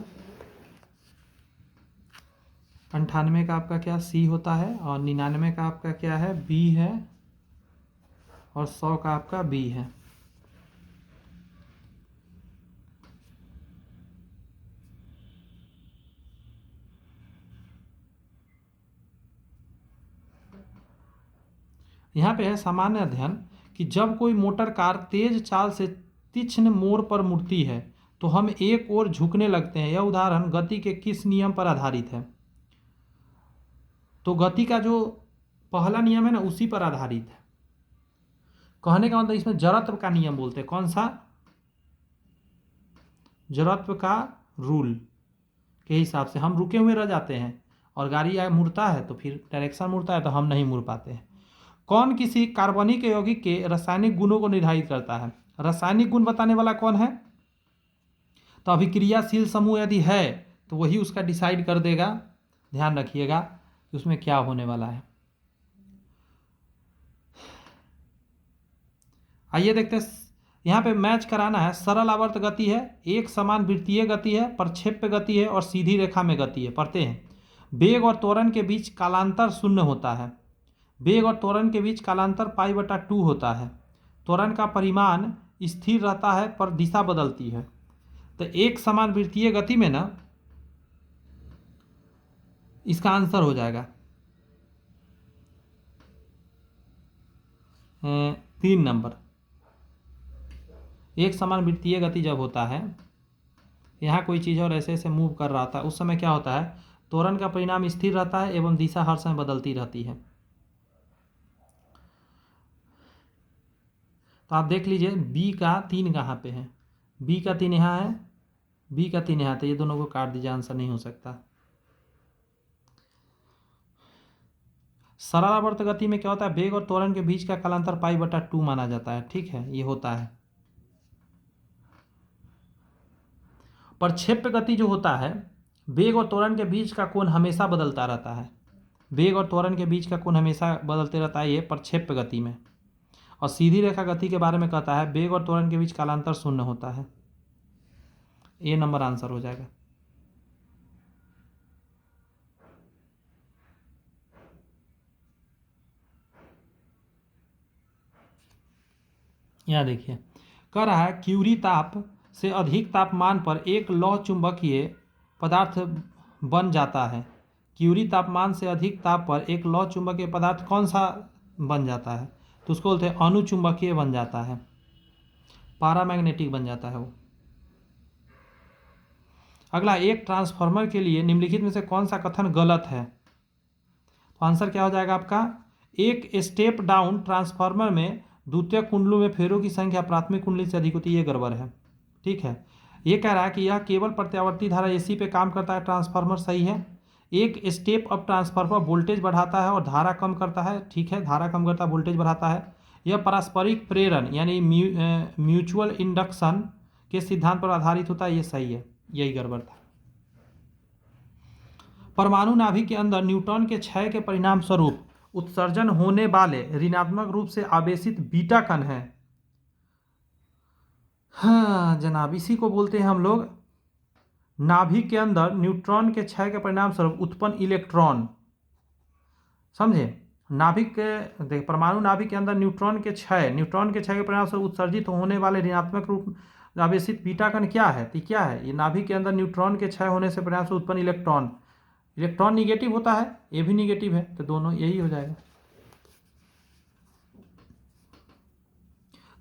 S1: 98 का आपका क्या सी होता है, और 99 का आपका क्या है, बी है, और 100 का आपका बी है। यहाँ पे है सामान्य अध्ययन कि जब कोई मोटर कार तेज चाल से तीक्ष्ण मोड़ पर मुड़ती है तो हम एक ओर झुकने लगते हैं। यह उदाहरण गति के किस नियम पर आधारित है? तो गति का जो पहला नियम है ना, उसी पर आधारित है। कहने का मतलब इसमें जड़त्व का नियम बोलते हैं। कौन सा? जड़त्व का रूल के हिसाब से हम रुके हुए रह जाते हैं, और गाड़ी आगे मुड़ता है तो फिर डायरेक्शन मुड़ता है तो हम नहीं मुड़ पाते हैं। कौन किसी कार्बनिक यौगिक के रासायनिक गुणों को निर्धारित करता है? रासायनिक गुण बताने वाला कौन है? तो अभिक्रियाशील समूह यदि है तो वही उसका डिसाइड कर देगा। ध्यान रखिएगा कि उसमें क्या होने वाला है। आइए देखते हैं, यहाँ पे मैच कराना है। सरल आवर्त गति है, एक समान वृत्तीय गति है, प्रक्षेप्य गति है, और सीधी रेखा में गति है। पढ़ते हैं। वेग और त्वरण के बीच कालांतर शून्य होता है। वेग और त्वरण के बीच कालांतर π/2 होता है। त्वरण का परिमाण स्थिर रहता है पर दिशा बदलती है। तो एक समान वृत्तीय गति में ना इसका आंसर हो जाएगा 3 नंबर। एक समान वृत्तीय गति जब होता है, यहाँ कोई चीज़ और ऐसे ऐसे मूव कर रहा था, उस समय क्या होता है, त्वरण का परिणाम स्थिर रहता है एवं दिशा हर समय बदलती रहती है। तो आप देख लीजिए बी का 3 कहाँ पे है, बी का 3 यहाँ है, बी का 3 यहाँ, तो ये दोनों को काट दीजिए, आंसर नहीं हो सकता। सरल आवर्त गति में क्या होता है, वेग और त्वरण के बीच का कालांतर π/2 माना जाता है, ठीक है, ये होता है। प्रक्षेप्य गति जो होता है, वेग और त्वरण के बीच का कोण हमेशा बदलता रहता है। वेग और त्वरण के बीच का कोण हमेशा बदलते रहता है, ये प्रक्षेप्य गति में। और सीधी रेखा गति के बारे में कहता है वेग और त्वरण के बीच कालांतर शून्य होता है। ए नंबर आंसर हो जाएगा। यहाँ देखिए, कह रहा है क्यूरी ताप से अधिक तापमान पर एक लौह चुंबकीय पदार्थ बन जाता है। क्यूरी तापमान से अधिक ताप पर एक लौह चुंबकीय पदार्थ कौन सा बन जाता है? तो उसको बोलते हैं अनुचुंबकीय बन जाता है, पैरामैग्नेटिक बन जाता है वो। अगला, एक ट्रांसफार्मर के लिए निम्नलिखित में से कौन सा कथन गलत है? तो आंसर क्या हो जाएगा आपका, एक स्टेप डाउन ट्रांसफार्मर में द्वितीयक कुंडलों में फेरों की संख्या प्राथमिक कुंडली से अधिक होती है, ये गड़बड़ है, ठीक है। ये कह रहा है कि यह केवल प्रत्यावर्ती धारा एसी पे काम करता है ट्रांसफार्मर, सही है। एक स्टेप अप ट्रांसफार्मर वोल्टेज बढ़ाता है और धारा कम करता है, ठीक है, धारा कम करता है, वोल्टेज बढ़ाता है। यह पारस्परिक प्रेरण यानी म्यूचुअल इंडक्शन के सिद्धांत पर आधारित होता है, ये सही है, यही गड़बड़ था। परमाणु नाभिक के अंदर न्यूट्रॉन के क्षय के परिणाम स्वरूप उत्सर्जन होने वाले ऋणात्मक रूप से आवेशित बीटा कण है। हाँ जनाब, इसी को बोलते हैं हम लोग नाभिक के अंदर न्यूट्रॉन के क्षय के परिणाम स्वरूप उत्पन्न इलेक्ट्रॉन, समझे। नाभिक के देख परमाणु नाभिक के अंदर न्यूट्रॉन के क्षय के परिणाम से उत्सर्जित होने वाले ऋणात्मक रूप आवेशित बीटा कण क्या है? तो क्या है? ये नाभिक के अंदर न्यूट्रॉन के क्षय होने से परिणाम से उत्पन्न इलेक्ट्रॉन निगेटिव होता है, ये भी निगेटिव है, तो दोनों यही हो जाएगा।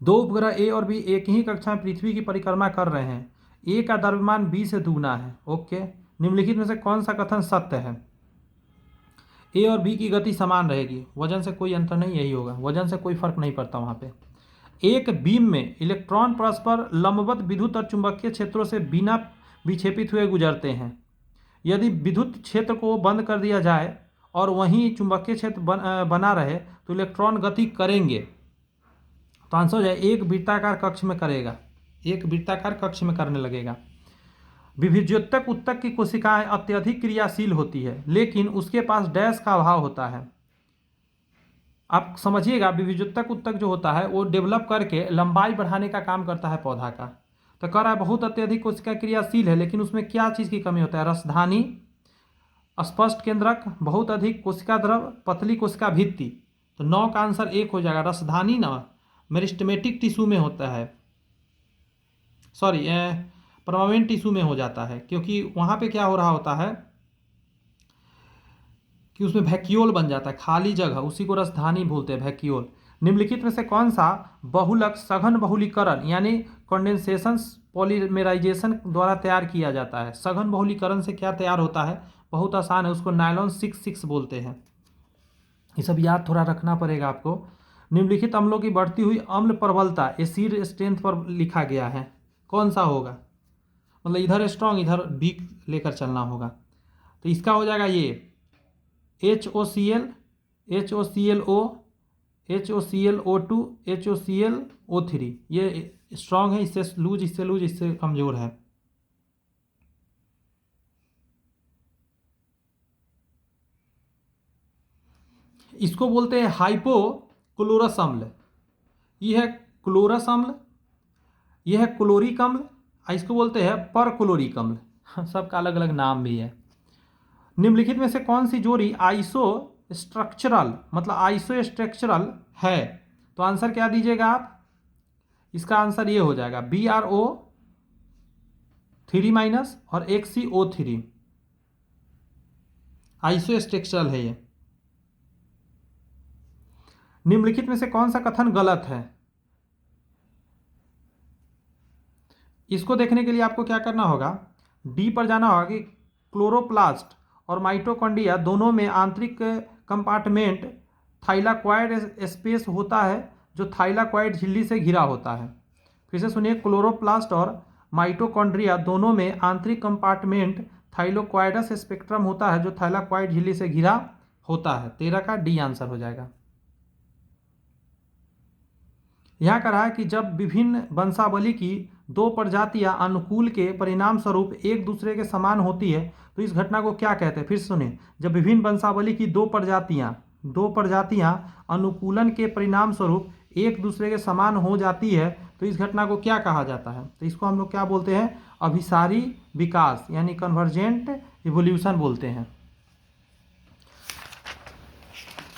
S1: दो उपग्रह ए और बी एक ही कक्षा में पृथ्वी की परिक्रमा कर रहे हैं। ए का द्रव्यमान बी से दुगना है। ओके, निम्नलिखित में से कौन सा कथन सत्य है? ए और बी की गति समान रहेगी, वजन से कोई अंतर नहीं, यही होगा, वजन से कोई फर्क नहीं पड़ता वहाँ पे। एक बीम में इलेक्ट्रॉन परस्पर लंबवत विद्युत और चुंबकीय क्षेत्रों से बिना विक्षेपित हुए गुजरते हैं। यदि विद्युत क्षेत्र को बंद कर दिया जाए और वहीं चुंबकीय क्षेत्र बना रहे तो इलेक्ट्रॉन गति करेंगे। तो आंसर हो जाए एक वृत्ताकार कक्ष में करेगा, एक वृत्ताकार कक्ष में करने लगेगा। विभिज्योतक उत्तक की कोशिकाएं अत्यधिक क्रियाशील होती है, लेकिन उसके पास डैश का अभाव होता है। आप समझिएगा, विभिज्योतक उत्तक जो होता है वो डेवलप करके लंबाई बढ़ाने का काम करता है पौधा का। तो कह रहा है बहुत अत्यधिक कोशिका क्रियाशील है, लेकिन उसमें क्या चीज़ की कमी होता है? रसधानी, स्पष्ट केंद्रक, बहुत अधिक कोशिका द्रव, पतली कोशिका भित्ति। तो 9 का आंसर 1 हो जाएगा। रसधानी ना मेरिस्टेमेटिक टिश्यू में होता है, सॉरी परमानेंट टिश्यू में हो जाता है, क्योंकि वहाँ पे क्या हो रहा होता है कि उसमें वैक्यूल बन जाता है, खाली जगह, उसी को रसधानी बोलते हैं, वैक्यूल। निम्नलिखित में से कौन सा बहुलक सघन बहुलीकरण यानी कंडेंसेशन पॉलीमराइजेशन द्वारा तैयार किया जाता है? सघन बहुलीकरण से क्या तैयार होता है? बहुत आसान है, उसको नायलॉन 6 बोलते हैं। ये सब याद थोड़ा रखना पड़ेगा आपको। निम्नलिखित अम्लों की बढ़ती हुई अम्ल प्रबलता एसिड स्ट्रेंथ पर लिखा गया है, कौन सा होगा? मतलब इधर स्ट्रॉन्ग इधर वीक लेकर चलना होगा। तो इसका हो जाएगा ये HOCl, HOClO, HOClO2, HOClO3। ये स्ट्रॉन्ग है, इससे लूज, इससे कमजोर है। इसको बोलते हैं हाइपोक्लोरस अम्ल। यह है क्लोरस अम्ल, यह है क्लोरिक अम्ल, इसको बोलते हैं परक्लोरिक अम्ल। सबका अलग अलग नाम भी है। निम्नलिखित में से कौन सी जोड़ी आइसोस्ट्रक्चरल मतलब आइसोस्ट्रक्चरल है? तो आंसर क्या दीजिएगा आप? इसका आंसर ये हो जाएगा BrO3- और XCO3। आइसोस्ट्रक्चरल है ये। निम्नलिखित में से कौन सा कथन गलत है? इसको देखने के लिए आपको क्या करना होगा? डी पर जाना होगा कि क्लोरोप्लास्ट और माइटोकॉन्ड्रिया दोनों में आंतरिक कंपार्टमेंट थाइलाक्वाइड स्पेस होता है, जो थाइलाक्वाइड झिल्ली से घिरा होता है। फिर से सुनिए, क्लोरोप्लास्ट और माइटोकॉन्ड्रिया दोनों में आंतरिक कंपार्टमेंट थाइलाक्वाइडस स्पेक्ट्रम होता है, जो थाइलाक्वाइड झिल्ली से घिरा होता है। 13 का डी आंसर हो जाएगा। यहाँ कहा है कि जब विभिन्न वंशावली की दो प्रजातियां अनुकूल के परिणाम स्वरूप एक दूसरे के समान होती है तो इस घटना को क्या कहते हैं? फिर सुने, जब विभिन्न वंशावली की दो प्रजातियां अनुकूलन के परिणाम स्वरूप एक दूसरे के समान हो जाती है तो इस घटना को क्या कहा जाता है? तो इसको हम लोग क्या बोलते हैं? अभिसारी विकास यानी कन्वर्जेंट इवोल्यूशन बोलते हैं।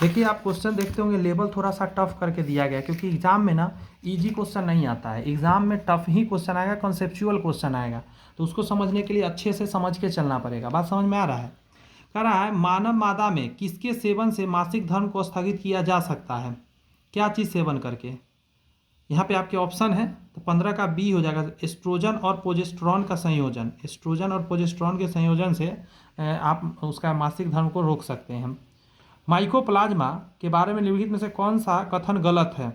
S1: देखिए, आप क्वेश्चन देखते होंगे, लेवल थोड़ा सा टफ करके दिया गया क्योंकि एग्जाम में ना इजी क्वेश्चन नहीं आता है, एग्जाम में टफ ही क्वेश्चन आएगा, कॉन्सेप्चुअल क्वेश्चन आएगा। तो उसको समझने के लिए अच्छे से समझ के चलना पड़ेगा। बात समझ में आ रहा है? कह रहा है मानव मादा में किसके सेवन से मासिक धर्म को स्थगित किया जा सकता है? क्या चीज़ सेवन करके? यहाँ पे आपके ऑप्शन है, तो 15 का बी हो जाएगा, एस्ट्रोजन और प्रोजेस्टेरॉन का संयोजन। एस्ट्रोजन और प्रोजेस्टेरॉन के संयोजन से आप उसका मासिक धर्म को रोक सकते हैं। माइकोप्लाज्मा के बारे में निम्नलिखित में से कौन सा कथन गलत है?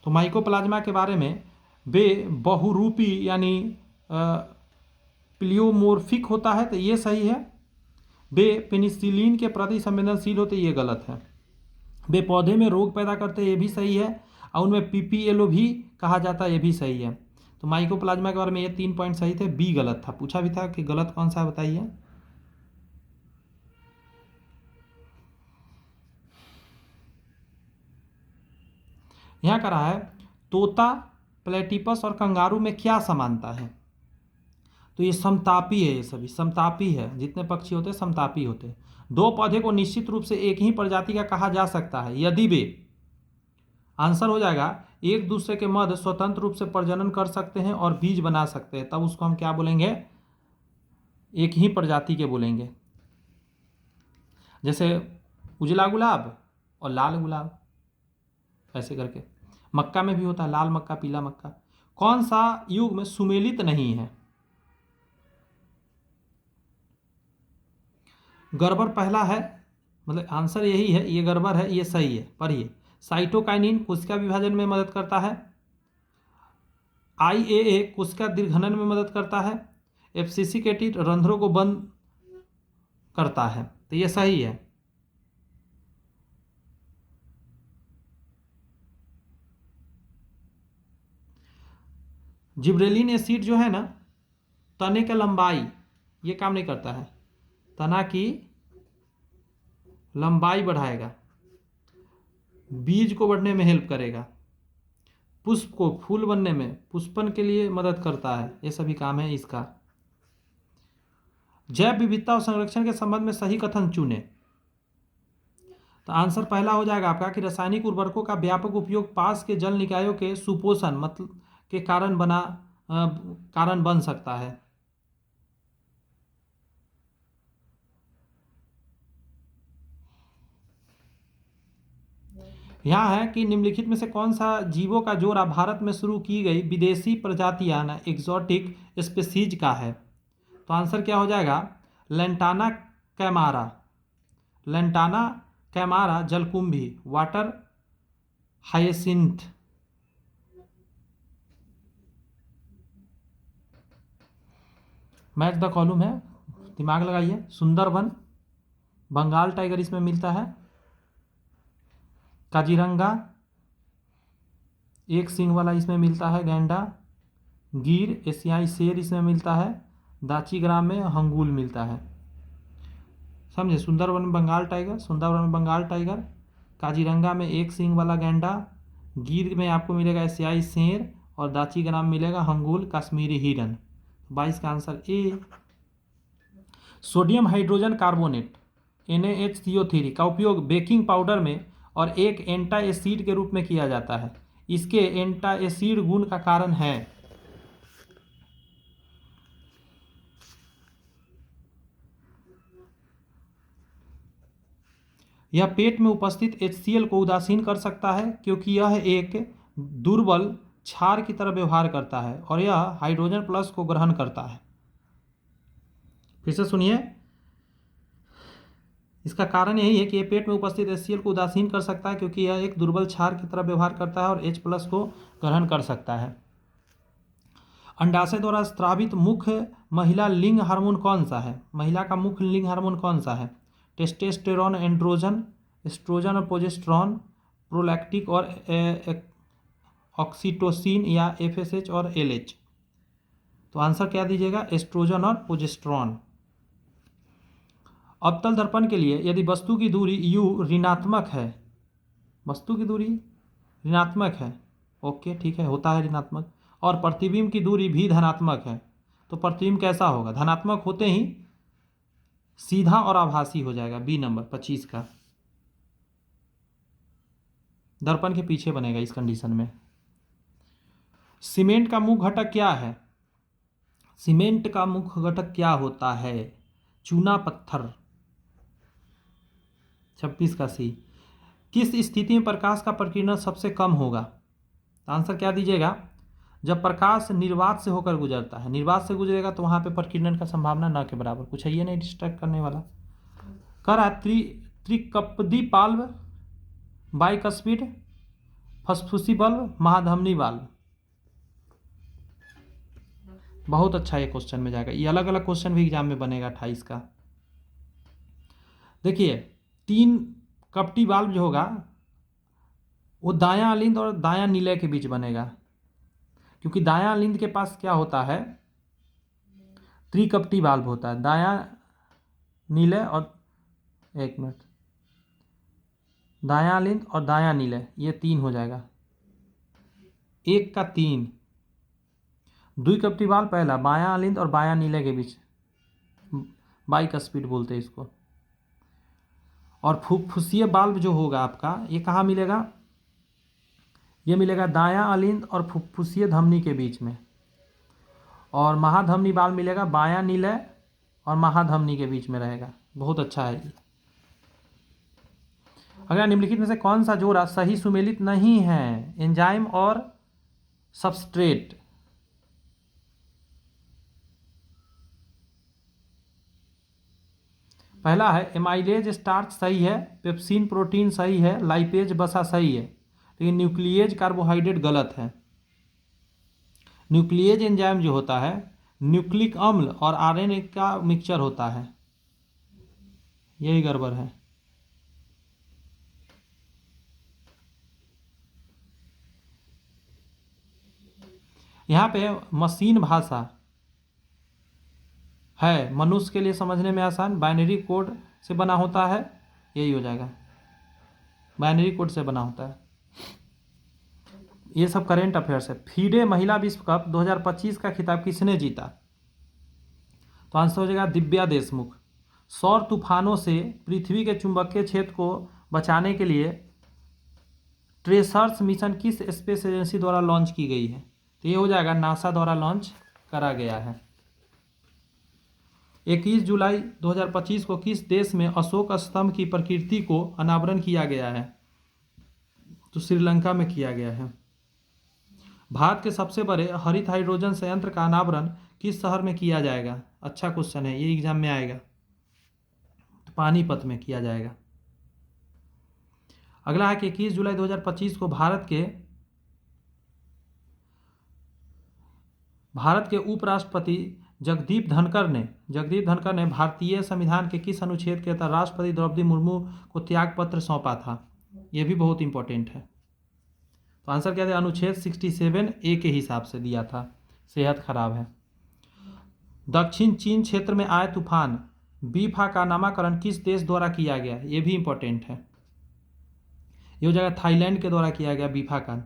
S1: तो माइकोप्लाज्मा के बारे में वे बहुरूपी यानी प्लियोमोर्फिक होता है, तो ये सही है। वे पेनिसिलिन के प्रति संवेदनशील होते, ये गलत है। वे पौधे में रोग पैदा करते, ये भी सही है। और उनमें PPLO भी कहा जाता है, ये भी सही है। तो माइकोप्लाज्मा के बारे में ये 3 पॉइंट सही थे, बी गलत था। पूछा भी था कि गलत कौन सा है, बताइए। यहाँ कह रहा है तोता, प्लेटिपस और कंगारू में क्या समानता है? तो ये समतापी है, ये सभी समतापी है, जितने पक्षी होते हैं समतापी होते हैं। दो पौधे को निश्चित रूप से एक ही प्रजाति का कहा जा सकता है यदि वे, आंसर हो जाएगा, एक दूसरे के मध्य स्वतंत्र रूप से प्रजनन कर सकते हैं और बीज बना सकते हैं, तब उसको हम क्या बोलेंगे, एक ही प्रजाति के बोलेंगे। जैसे उजला गुलाब और लाल गुलाब, ऐसे करके। मक्का में भी होता है लाल मक्का, पीला मक्का। कौन सा युग में सुमेलित नहीं है? गड़बड़ पहला है, मतलब आंसर यही है, ये गड़बड़ है, ये सही है। पढ़िए, साइटोकाइनिन कोशिका विभाजन में मदद करता है, IAA कोशिका दीर्घनन में मदद करता है, एफसीसी रंध्रों को बंद करता है, तो ये सही है। जिब्रेलिन एसिड जो है ना, तने का लंबाई, ये काम नहीं करता है, तना की लंबाई बढ़ाएगा, बीज को बढ़ने में हेल्प करेगा, पुष्प को फूल बनने में, पुष्पन के लिए मदद करता है, ये सभी काम है इसका। जैव विविधता और संरक्षण के संबंध में सही कथन चुने, तो आंसर पहला हो जाएगा आपका कि रासायनिक उर्वरकों का व्यापक उपयोग पास के जल निकायों के सुपोषण मतलब के कारण बन सकता है। यहाँ है कि निम्नलिखित में से कौन सा जीवों का जोड़ा भारत में शुरू की गई विदेशी प्रजातियां ना एक्सोटिक स्पीसीज का है? तो आंसर क्या हो जाएगा, लेंटाना कैमारा। लेंटाना कैमारा जलकुंभी, water hyacinth. Match the column है, दिमाग लगाइए। सुंदरबन, बंगाल टाइगर इसमें मिलता है, काजीरंगा एक सींग वाला इसमें मिलता है, गैंडा, गिर एशियाई शेर इसमें मिलता है, दाचीग्राम में हंगूल मिलता है। समझे, सुंदरबन में बंगाल टाइगर, सुंदरबन में बंगाल टाइगर, काजीरंगा में एक सींग वाला गैंडा, गिर में आपको मिलेगा एशियाई शेर, और दाचीग्राम मिलेगा हंगूल कश्मीरी हिरन। 22 का answer A. Sodium hydrogen carbonate NaHCO3 का उपयोग बेकिंग पाउडर में और एक एंटा एसिड के रूप में किया जाता है, इसके एंटा एसिड गुण का कारण है। यह पेट में उपस्थित HCl को उदासीन कर सकता है क्योंकि यह एक दुर्बल क्षार की तरह व्यवहार करता है और यह हाइड्रोजन प्लस को ग्रहण करता है। फिर से सुनिए, इसका कारण यही है कि यह पेट में उपस्थित HCl को उदासीन कर सकता है क्योंकि यह एक दुर्बल क्षार की तरह व्यवहार करता है और H प्लस को ग्रहण कर सकता है। अंडाशय द्वारा स्रावित मुख्य महिला लिंग हार्मोन कौन सा है? महिला का मुख्य लिंग हार्मोन कौन सा है? टेस्टोस्टेरोन, एंड्रोजन, एस्ट्रोजन और प्रोजेस्टेरॉन, प्रोलैक्टिक और ऑक्सीटोसिन या FSH और LH? तो आंसर क्या दीजिएगा, एस्ट्रोजन और प्रोजेस्टेरॉन। अवतल दर्पण के लिए यदि वस्तु की दूरी U ऋणात्मक है, वस्तु की दूरी ऋणात्मक है, ओके ठीक है, होता है ऋणात्मक, और प्रतिबिंब की दूरी भी धनात्मक है, तो प्रतिबिंब कैसा होगा? धनात्मक होते ही सीधा और आभासी हो जाएगा। बी नंबर 25 का, दर्पण के पीछे बनेगा इस कंडीशन में। सीमेंट का मुख्य घटक क्या है? सीमेंट का मुख्य घटक क्या होता है? चूना पत्थर। 26 का सी। किस स्थिति में प्रकाश का प्रकीर्णन सबसे कम होगा? आंसर क्या दीजिएगा, जब प्रकाश निर्वात से होकर गुजरता है, निर्वात से गुजरेगा तो वहां पे प्रकीर्णन का संभावना न के बराबर। कुछ है ये नहीं डिस्ट्रैक्ट करने वाला। कर त्रिकपदी पाल्व, बाइकस्पिड, फसफुसी बल्ब, महाधमनी वाल्व। बहुत अच्छा ये क्वेश्चन में जाएगा, ये अलग अलग क्वेश्चन भी एग्जाम में बनेगा 28 का। देखिए, 3 कपटी वाल्व जो होगा वो दायां अलिंद और दायां निलय के बीच बनेगा, क्योंकि दायां अलिंद के पास क्या होता है, त्रिकपटी वाल्व होता है। दायां निलय और, एक मिनट, दायां अलिंद और दायां निलय, ये 3 हो जाएगा, 1 का 3। द्विकपटी बाल पहला बायां अलिंद और बायां नीले के बीच, बाइक स्पीड बोलते हैं इसको। और फुफ्फुसीय बाल्ब जो होगा आपका ये कहाँ मिलेगा, ये मिलेगा दायां अलिंद और फुफ्फुसीय धमनी के बीच में। और महाधमनी बाल्ब मिलेगा बायां नीले और महाधमनी के बीच में रहेगा। बहुत अच्छा है ये। अगला, निम्नलिखित में से कौन सा जोड़ा सही सुमेलित नहीं है, एंजाइम और सबस्ट्रेट। पहला है एमाइलेज स्टार्च सही है, पेप्सिन प्रोटीन सही है, लाइपेज वसा सही है, लेकिन न्यूक्लिएज कार्बोहाइड्रेट गलत है। न्यूक्लिएज एंजाइम जो होता है न्यूक्लिक अम्ल और आरएनए का मिक्सचर होता है, यही गड़बड़ है। यहाँ पे मशीन भाषा है, मनुष्य के लिए समझने में आसान, बाइनरी कोड से बना होता है, यही हो जाएगा, बाइनरी कोड से बना होता है। ये सब करेंट अफेयर्स है। फीडे महिला विश्व कप 2025 का खिताब किसने जीता, तो आंसर हो जाएगा दिव्या देशमुख। सौर तूफानों से पृथ्वी के चुंबकीय क्षेत्र को बचाने के लिए ट्रेसर्स मिशन किस स्पेस एजेंसी द्वारा लॉन्च की गई है, तो ये हो जाएगा नासा द्वारा लॉन्च करा गया है। 21 जुलाई 2025 को किस देश में अशोक स्तंभ की प्रकृति को अनावरण किया गया है, तो श्रीलंका में किया गया है। भारत के सबसे बड़े हरित हाइड्रोजन संयंत्र का अनावरण किस शहर में किया जाएगा, अच्छा क्वेश्चन है, ये एग्जाम में आएगा, तो पानीपत में किया जाएगा। अगला है कि 21 जुलाई 2025 को भारत के उपराष्ट्रपति जगदीप धनखड़ ने भारतीय संविधान के किस अनुच्छेद के तहत राष्ट्रपति द्रौपदी मुर्मू को त्याग पत्र सौंपा था, यह भी बहुत इंपॉर्टेंट है। तो आंसर क्या था, अनुच्छेद 67A के हिसाब से दिया था, सेहत खराब है। दक्षिण चीन क्षेत्र में आए तूफान बीफा का नामकरण किस देश द्वारा किया गया, ये भी इंपॉर्टेंट है, ये हो जाएगा थाईलैंड के द्वारा किया गया बीफा का।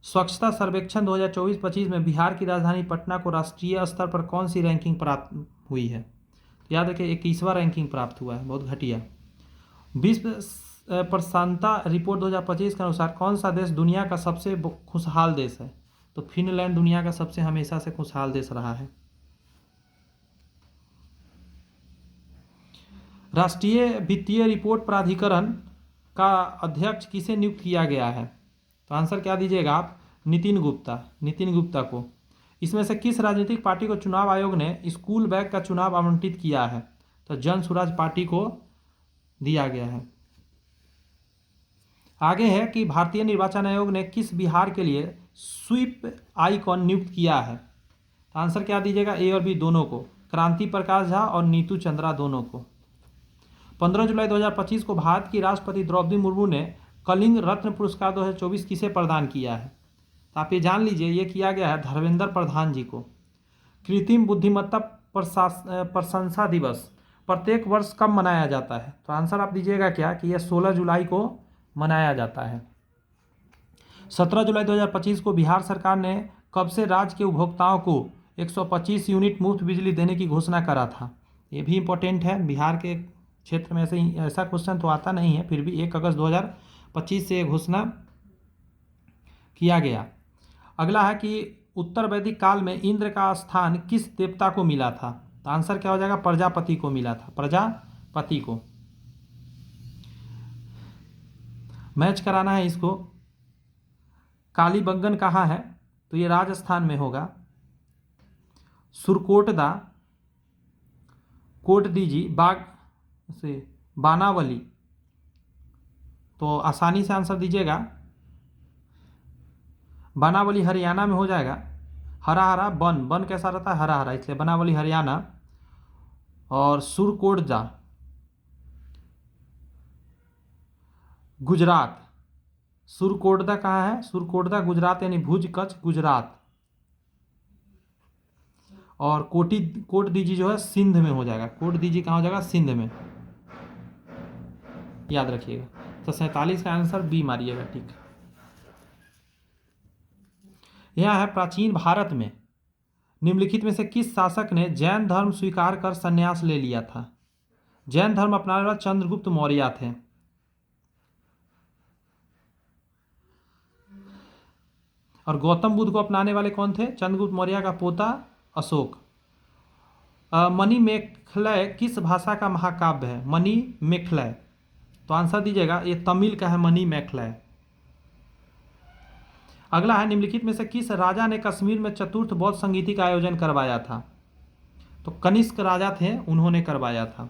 S1: स्वच्छता सर्वेक्षण 2024-25 में बिहार की राजधानी पटना को राष्ट्रीय स्तर पर कौन सी रैंकिंग प्राप्त हुई है, तो याद रखिए 21वां रैंकिंग प्राप्त हुआ है, बहुत घटिया। विश्व प्रशांतता रिपोर्ट 2025 के अनुसार कौन सा देश दुनिया का सबसे खुशहाल देश है, तो फिनलैंड दुनिया का सबसे हमेशा से खुशहाल देश रहा है। राष्ट्रीय वित्तीय रिपोर्ट प्राधिकरण का अध्यक्ष किसे नियुक्त किया गया है, तो आंसर क्या दीजिएगा आप, नितिन गुप्ता को। इसमें से किस राजनीतिक पार्टी को चुनाव आयोग ने स्कूल बैग का चुनाव आवंटित किया है, तो जन स्वराज पार्टी को दिया गया है। आगे है कि भारतीय निर्वाचन आयोग ने किस बिहार के लिए स्वीप आइकॉन नियुक्त किया है, तो आंसर क्या दीजिएगा, ए और बी दोनों को, क्रांति प्रकाश झा और नीतू चंद्रा दोनों को। 15 जुलाई 2025 को भारत की राष्ट्रपति द्रौपदी मुर्मू ने कलिंग रत्न पुरस्कार 2024 किसे प्रदान किया है, तो आप ये जान लीजिए, ये किया गया है धर्मेंद्र प्रधान जी को। कृत्रिम बुद्धिमत्ता प्रशंसा दिवस प्रत्येक वर्ष कब मनाया जाता है, तो आंसर आप दीजिएगा क्या कि यह 16 जुलाई को मनाया जाता है। 17 जुलाई 2025 को बिहार सरकार ने कब से राज्य के उपभोक्ताओं को 125 यूनिट मुफ्त बिजली देने की घोषणा करा था, ये भी इंपॉर्टेंट है, बिहार के क्षेत्र में ऐसा क्वेश्चन तो आता नहीं है, फिर भी 1 अगस्त 2025 से घोषणा किया गया। अगला है कि उत्तर वैदिक काल में इंद्र का स्थान किस देवता को मिला था, तो आंसर क्या हो जाएगा, प्रजापति को मिला था, प्रजापति को। मैच कराना है इसको। कालीबंगन कहाँ है, तो ये राजस्थान में होगा। सुरकोटदा, कोटडीजी, बाग से बानावली, तो आसानी से आंसर दीजिएगा, बनावली हरियाणा में हो जाएगा। हरा हरा वन कैसा रहता है, हरा हरा, इसलिए बनावली हरियाणा। और सुरकोटदा गुजरात, सुरकोटदा कहाँ है, सुरकोटदा गुजरात यानी भुज कच्छ गुजरात। और कोटडीजी जो है सिंध में हो जाएगा, कोटडीजी कहाँ हो जाएगा, सिंध में, याद रखिएगा। तो 47 का आंसर बी मारिएगा, ठीक। यह है प्राचीन भारत में निम्नलिखित में से किस शासक ने जैन धर्म स्वीकार कर संन्यास ले लिया था? जैन धर्म अपनाने वाला चंद्रगुप्त मौर्य थे। और गौतम बुद्ध को अपनाने वाले कौन थे? चंद्रगुप्त मौर्य का पोता अशोक। मणिमेखलय किस भाषा का महाकाव्य है? मणिमेखलय, तो आंसर दीजिएगा, ये तमिल का है मणिमेखलय। अगला है, निम्नलिखित में से किस राजा ने कश्मीर में चतुर्थ बौद्ध संगीति का आयोजन करवाया था? तो कनिष्क राजा थे, उन्होंने करवाया था।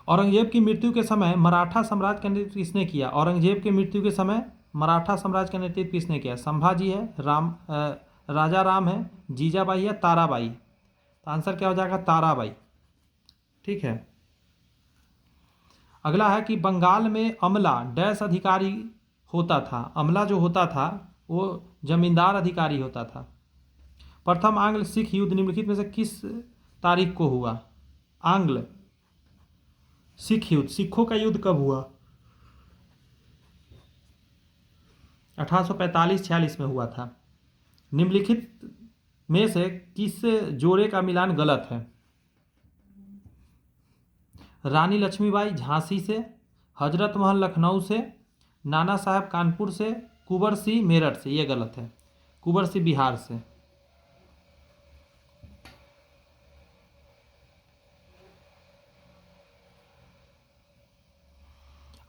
S1: औरंगजेब की मृत्यु के समय मराठा साम्राज्य का नेतृत्व किसने किया? औरंगजेब की मृत्यु के समय मराठा साम्राज्य का नेतृत्व किसने किया? संभाजी है, राजा राम है, जीजाबाई है, ताराबाई। तो आंसर क्या हो जाएगा? ताराबाई। ठीक है। अगला है कि बंगाल में अमला डैश अधिकारी होता था। अमला जो होता था वो जमींदार अधिकारी होता था। प्रथम आंग्ल सिख युद्ध निम्नलिखित में से किस तारीख को हुआ? आंग्ल सिख युद्ध, सिखों का युद्ध कब हुआ? 1845-46 में हुआ था। निम्नलिखित में से किस जोड़े का मिलान गलत है? रानी लक्ष्मीबाई झांसी से, हजरत महल लखनऊ से, नाना साहब कानपुर से, कुंवर सिंह मेरठ से। ये गलत है, कुंवर सिंह बिहार से।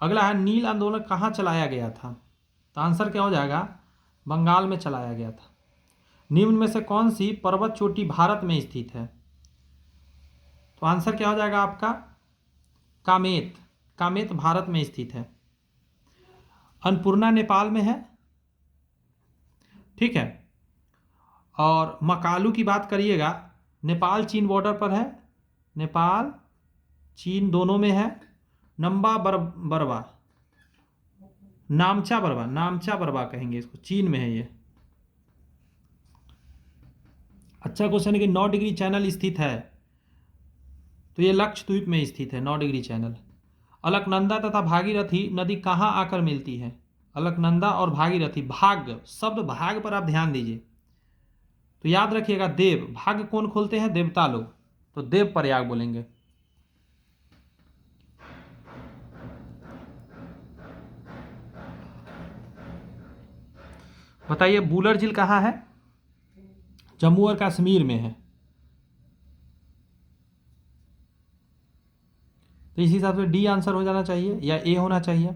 S1: अगला है, नील आंदोलन कहाँ चलाया गया था? तो आंसर क्या हो जाएगा? बंगाल में चलाया गया था। निम्न में से कौन सी पर्वत चोटी भारत में स्थित है? तो आंसर क्या हो जाएगा आपका? कामेत। कामेत भारत में स्थित है। अन्नपूर्णा नेपाल में है। ठीक है। और मकालू की बात करिएगा, नेपाल चीन बॉर्डर पर है। नेपाल चीन दोनों में है। नंबा बरवा, नामचा बरवा, नामचा बरवा कहेंगे इसको, चीन में है ये। अच्छा क्वेश्चन है कि 9 डिग्री चैनल स्थित है, तो ये लक्षद्वीप में स्थित है 9 डिग्री चैनल। अलकनंदा तथा भागीरथी नदी कहाँ आकर मिलती है? अलकनंदा और भागीरथी, भाग, शब्द भाग पर आप ध्यान दीजिए। तो याद रखिएगा, देव, भाग कौन खोलते हैं? देवता लोग, तो देव प्रयाग बोलेंगे। बताइए, बूलर झील कहाँ है? जम्मू और कश्मीर में है। तो इस हिसाब से डी आंसर हो जाना चाहिए या ए होना चाहिए।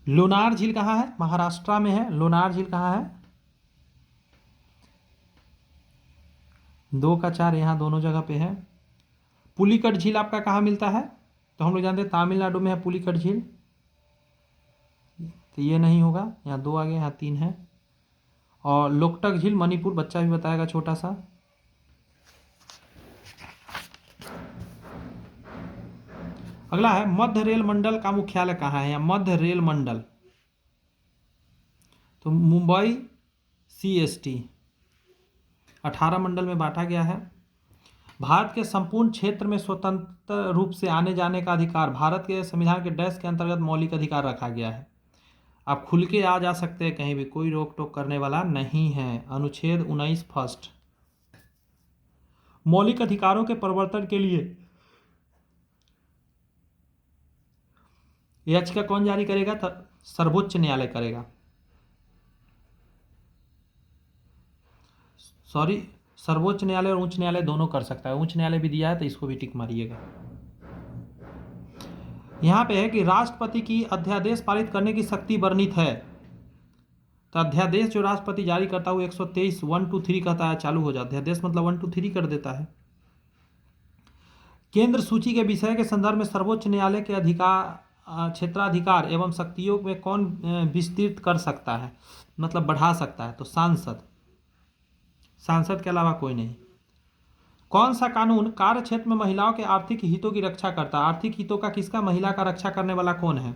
S1: लोनार झील कहाँ है? महाराष्ट्र में है। लोनार झील कहाँ है? 2 का 4 यहाँ दोनों जगह पे है। पुलिकट झील आपका कहाँ मिलता है? तो हम लोग जानते हैं तमिलनाडु में है पुलिकट झील, तो ये नहीं होगा, यहाँ 2 आगे, यहाँ 3 है। और लोकटक झील मणिपुर, बच्चा भी बताएगा छोटा सा। अगला है, मध्य रेल मंडल का मुख्यालय कहाँ है? या मध्य रेल मंडल, तो मुंबई CST। 18 मंडल में बांटा गया है। भारत के संपूर्ण क्षेत्र में स्वतंत्र रूप से आने जाने का अधिकार भारत के संविधान के डैश के अंतर्गत मौलिक अधिकार रखा गया है। आप खुल के आ जा सकते हैं कहीं भी, कोई रोक टोक करने वाला नहीं है। अनुच्छेद 19 फर्स्ट। मौलिक अधिकारों के प्रवर्तन के लिए याचिका कौन जारी करेगा? सर्वोच्च न्यायालय करेगा। सॉरी, सर्वोच्च न्यायालय और उच्च न्यायालय दोनों कर सकता है। उच्च न्यायालय भी दिया है तो इसको भी टिक मारिएगा। यहां पे है कि राष्ट्रपति की अध्यादेश पारित करने की शक्ति वर्णित है। तो अध्यादेश जो राष्ट्रपति जारी करता है 123 1 2 3 कहता है चालू हो जाता है। अध्यादेश मतलब 1 2 3 कर देता है। केंद्र सूची के विषय के संदर्भ में सर्वोच्च न्यायालय के अधिकार, क्षेत्राधिकार एवं शक्तियों में कौन विस्तृत कर सकता है, मतलब बढ़ा सकता है? तो सांसद। सांसद के अलावा कोई नहीं। कौन सा कानून कार्य क्षेत्र में महिलाओं के आर्थिक हितों की रक्षा करता है? आर्थिक हितों का किसका, महिला का रक्षा करने वाला कौन है?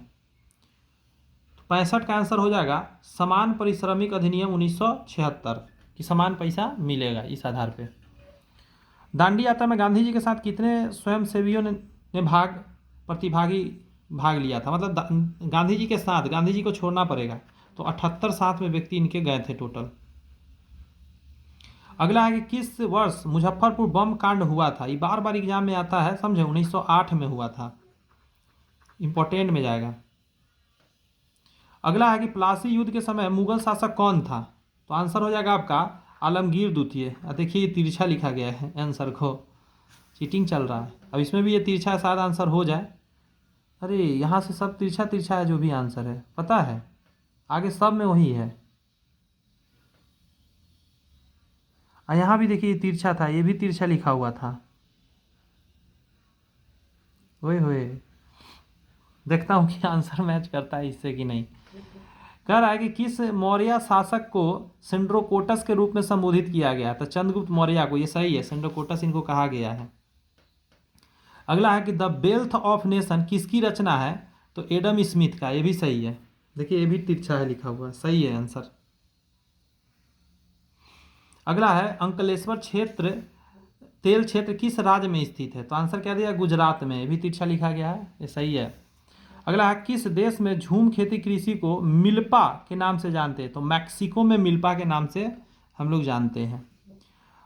S1: 65 का आंसर हो जाएगा समान पारिश्रमिक अधिनियम 1976 कि समान पैसा मिलेगा इस आधार पे। दांडी यात्रा में गांधी जी के साथ कितने स्वयंसेवियों ने भाग लिया था? मतलब गांधी जी के साथ, गांधी जी को छोड़ना पड़ेगा, तो 78 साथ में व्यक्ति इनके गए थे टोटल। अगला है कि किस वर्ष मुजफ्फरपुर बम कांड हुआ था। ये बार बार एग्जाम में आता है, समझे, 1908 में हुआ था, इंपॉर्टेंट में जाएगा। अगला है कि प्लासी युद्ध के समय मुगल शासक कौन था। तो आंसर हो जाएगा आपका आलमगीर द्वितीय। देखिए ये तिरछा लिखा गया है आंसर को, चीटिंग चल रहा है। अब इसमें भी ये तिरछा शायद आंसर हो जाए। अरे यहाँ से सब तिरछा तिरछा है जो भी आंसर है, पता है आगे सब में वही है। यहाँ भी देखिए तिरछा था, ये भी तिरछा लिखा हुआ था। ओए होए, देखता हूँ कि आंसर मैच करता है इससे कि नहीं। कह रहा है कि किस मौर्य शासक को सेंड्रोकोटस के रूप में संबोधित किया गया। तो चंद्रगुप्त मौर्य को, ये सही है, सेंड्रोकोटस इनको कहा गया है। अगला है कि द वेल्थ ऑफ नेशन किसकी रचना है। तो एडम स्मिथ का, ये भी सही है। देखिए ये भी तिरछा है लिखा हुआ, सही है आंसर। अगला है अंकलेश्वर क्षेत्र तेल क्षेत्र किस राज्य में स्थित है। तो आंसर क्या दिया, गुजरात में, ये भी तिरछा लिखा गया है, ये सही है। अगला है किस देश में झूम खेती कृषि को मिल्पा के नाम से जानते हैं। तो मैक्सिको में मिल्पा के नाम से हम लोग जानते हैं।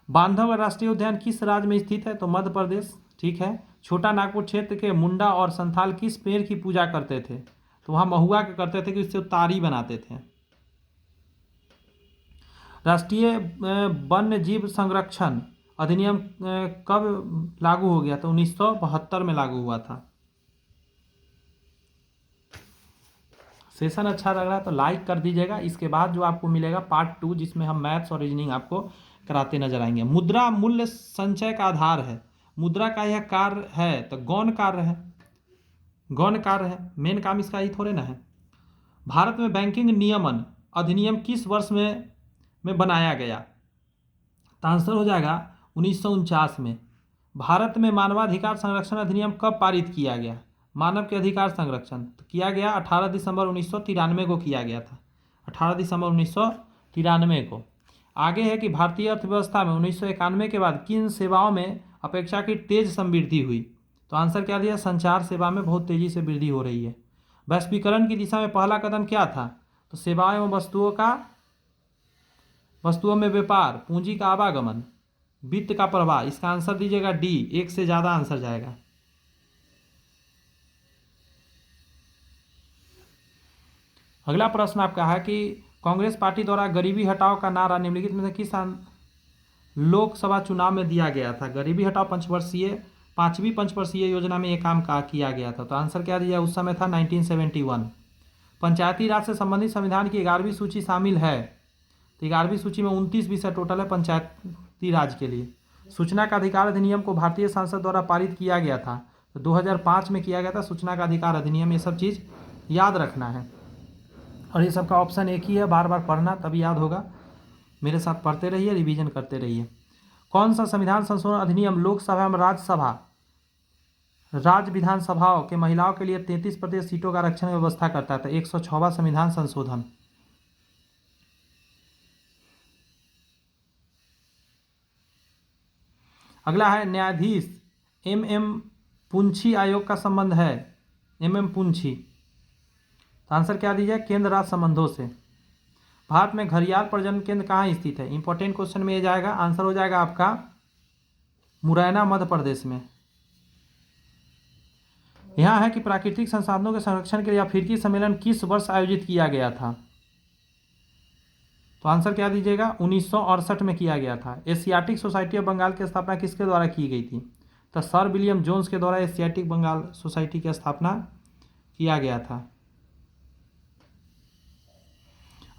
S1: बांधवगढ़ राष्ट्रीय उद्यान किस राज्य में स्थित है। तो मध्य प्रदेश, ठीक है। छोटा नागपुर क्षेत्र के मुंडा और संथाल किस पेड़ की पूजा करते थे। तो वहाँ महुआ के करते थे कि उससे तारी बनाते थे। राष्ट्रीय वन्य जीव संरक्षण अधिनियम कब लागू हो गया। तो 1972 में लागू हुआ था। सेशन अच्छा लग रहा है तो लाइक कर दीजिएगा। इसके बाद जो आपको मिलेगा पार्ट 2, जिसमें हम मैथ्स और रीजनिंग आपको कराते नजर आएंगे। मुद्रा मूल्य संचय का आधार है। मुद्रा का यह कार्य है, तो गौण कार्य है, गौण कार्य है, मेन काम इसका ही थोड़े ना है। भारत में बैंकिंग नियमन अधिनियम किस वर्ष में बनाया गया। तो आंसर हो जाएगा 1949 में। भारत में मानवाधिकार संरक्षण अधिनियम कब पारित किया गया। मानव के अधिकार संरक्षण तो किया गया 18 दिसंबर 1993 को किया गया था, 18 दिसंबर 1993 को। आगे है कि भारतीय अर्थव्यवस्था में 1991 के बाद किन सेवाओं में अपेक्षाकृत तेज समृद्धि हुई। तो आंसर क्या दिया, संचार सेवा में बहुत तेजी से वृद्धि हो रही है। वैश्वीकरण की दिशा में पहला कदम क्या था। तो सेवाओं एवं वस्तुओं में व्यापार, पूंजी का आवागमन, वित्त का प्रवाह। इसका आंसर दीजिएगा डी, एक से ज्यादा आंसर जाएगा। अगला प्रश्न आपका है कि कांग्रेस पार्टी द्वारा गरीबी हटाओ का नारा निम्नलिखित में से किस लोकसभा चुनाव में दिया गया था। गरीबी हटाओ पंचवर्षीय, 5वीं पंचवर्षीय योजना में यह काम किया गया था। तो आंसर क्या दिया, उस समय था 1971। पंचायती राज से संबंधित संविधान की 11वीं सूची शामिल है। तो 11वीं सूची में 29 विषय टोटल है पंचायती राज के लिए। सूचना का अधिकार अधिनियम को भारतीय संसद द्वारा पारित किया गया था। तो 2005 में किया गया था सूचना का अधिकार अधिनियम। ये सब चीज़ याद रखना है और ये सब का ऑप्शन एक ही है, बार बार पढ़ना तभी याद होगा। मेरे साथ पढ़ते रहिए, रिवीजन करते रहिए। कौन सा संविधान संशोधन अधिनियम लोकसभा एवं राज्य विधानसभाओं के महिलाओं के लिए 33% सीटों का आरक्षण की व्यवस्था करता था। 106वां संविधान संशोधन। अगला है न्यायाधीश एम पुंछी आयोग का संबंध है। एम पुंछी, तो आंसर क्या दीजिए, केंद्र राज्य संबंधों से। भारत में घड़ियाल प्रजनन केंद्र कहाँ स्थित है। इंपॉर्टेंट क्वेश्चन में ये जाएगा, आंसर हो जाएगा आपका मुरैना मध्य प्रदेश में। यहाँ है कि प्राकृतिक संसाधनों के संरक्षण के लिए अफ्रीकी सम्मेलन किस वर्ष आयोजित किया गया था। तो आंसर क्या दीजिएगा, 1968 में किया गया था। एशियाटिक सोसाइटी ऑफ बंगाल की स्थापना किसके द्वारा की गई थी। तो सर विलियम जोन्स के द्वारा एशियाटिक बंगाल सोसाइटी की स्थापना किया गया था।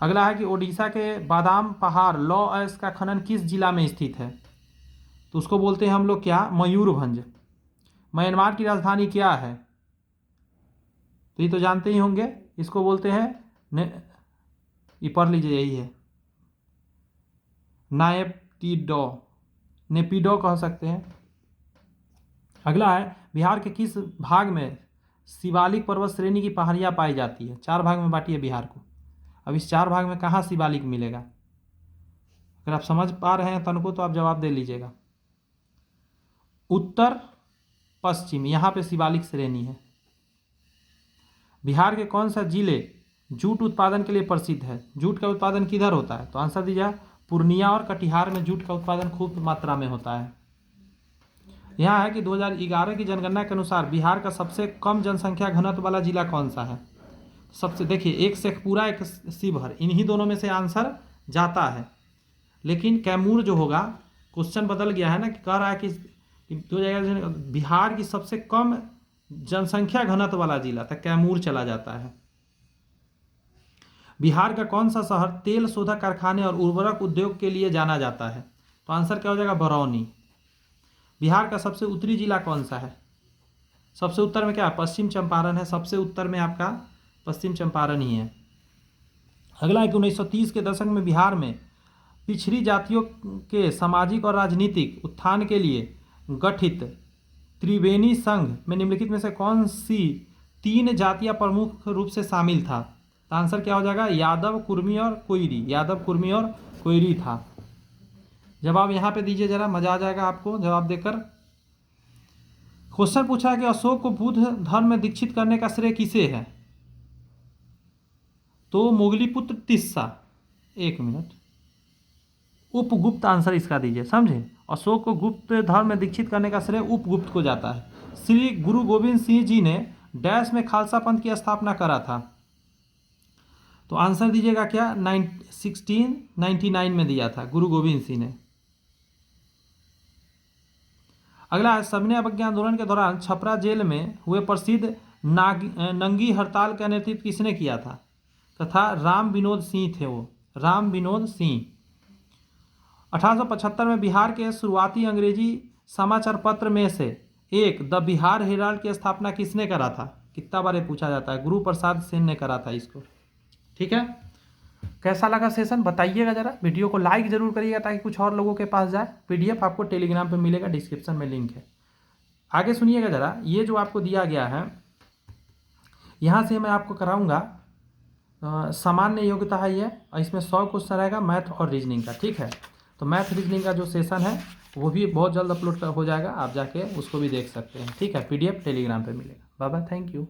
S1: अगला है कि ओडिशा के बादाम पहाड़ लौह अयस्क का खनन किस जिला में स्थित है। तो उसको बोलते हैं हम लोग क्या, मयूरभंज। म्यांमार की राजधानी क्या है। तो ये तो जानते ही होंगे, इसको बोलते हैं ये पढ़ लीजिए, यही है नायपीडो, नेपिडो कह सकते हैं। अगला है बिहार के किस भाग में शिवालिक पर्वत श्रेणी की पहाड़ियाँ पाई जाती है। 4 भाग में बांटिए बिहार को। अब इस 4 भाग में कहाँ शिवालिक मिलेगा। अगर आप समझ पा रहे हैं तन को तो आप जवाब दे लीजिएगा। उत्तर पश्चिम, यहाँ पे शिवालिक श्रेणी है। बिहार के कौन सा जिले जूट उत्पादन के लिए प्रसिद्ध है। जूट का उत्पादन किधर होता है? तो आंसर दीजिए पूर्णिया और कटिहार में जूट का उत्पादन खूब मात्रा में होता है। यहाँ है कि 2011 की जनगणना के अनुसार बिहार का सबसे कम जनसंख्या घनत्व वाला जिला कौन सा है? सबसे देखिए, एक शेखपुरा एक शिवहर, इन्हीं दोनों में से आंसर जाता है, लेकिन कैमूर जो होगा, क्वेश्चन बदल गया है ना, कि कह रहा है कि 2011 बिहार की सबसे कम जनसंख्या घनत्व वाला जिला, तो कैमूर चला जाता है। बिहार का कौन सा शहर तेल शोधक कारखाने और उर्वरक उद्योग के लिए जाना जाता है? तो आंसर क्या हो जाएगा? बरौनी। बिहार का सबसे उत्तरी जिला कौन सा है? सबसे उत्तर में क्या है? पश्चिम चंपारण है। सबसे उत्तर में आपका पश्चिम चंपारण ही है। अगला है कि 1930 के दशक में बिहार में पिछड़ी जातियों के सामाजिक और राजनीतिक उत्थान के लिए गठित त्रिवेणी संघ में निम्नलिखित में से कौन सी 3 जातियां प्रमुख रूप से शामिल था? तो आंसर क्या हो जाएगा? यादव, कुर्मी और कोयरी। यादव, कुर्मी और कोयरी था। जवाब यहाँ पे दीजिए, जरा मजा आ जाएगा आपको जवाब देकर। क्वेश्चन पूछा है कि अशोक को बुद्ध धर्म में दीक्षित करने का श्रेय किसे है? तो मोगलीपुत्र तिस्सा। एक मिनट, उपगुप्त आंसर इसका दीजिए, समझे? अशोक को गुप्त धर्म में दीक्षित करने का श्रेय उपगुप्त को जाता है। श्री गुरु गोविंद सिंह जी ने डैश में खालसा पंथ की स्थापना करा था? तो आंसर दीजिएगा क्या? 1699 में दिया था गुरु गोविंद सिंह ने। अगला है, सविनय अवज्ञा आंदोलन के दौरान छपरा जेल में हुए प्रसिद्ध नंगी हड़ताल का नेतृत्व किसने किया था? तथा राम विनोद सिंह थे वो, राम विनोद सिंह। 1875 में बिहार के शुरुआती अंग्रेजी समाचार पत्र में से एक द बिहार हेराल्ड की स्थापना किसने करा था? कितना बार पूछा जाता है। गुरु प्रसाद सेन ने करा था इसको। ठीक है, कैसा लगा सेशन बताइएगा जरा। वीडियो को लाइक जरूर करिएगा ताकि कुछ और लोगों के पास जाए। पीडीएफ आपको टेलीग्राम पे मिलेगा, डिस्क्रिप्शन में लिंक है। आगे सुनिएगा जरा, ये जो आपको दिया गया है, यहाँ से मैं आपको कराऊंगा सामान्य योग्यता है ये, और इसमें 100 क्वेश्चन रहेगा मैथ और रीजनिंग का। ठीक है, तो मैथ रीजनिंग का जो सेशन है वो भी बहुत जल्द अपलोड हो जाएगा, आप जाके उसको भी देख सकते हैं। ठीक है, पीडीएफ टेलीग्राम पे मिलेगा। Bye bye, thank you.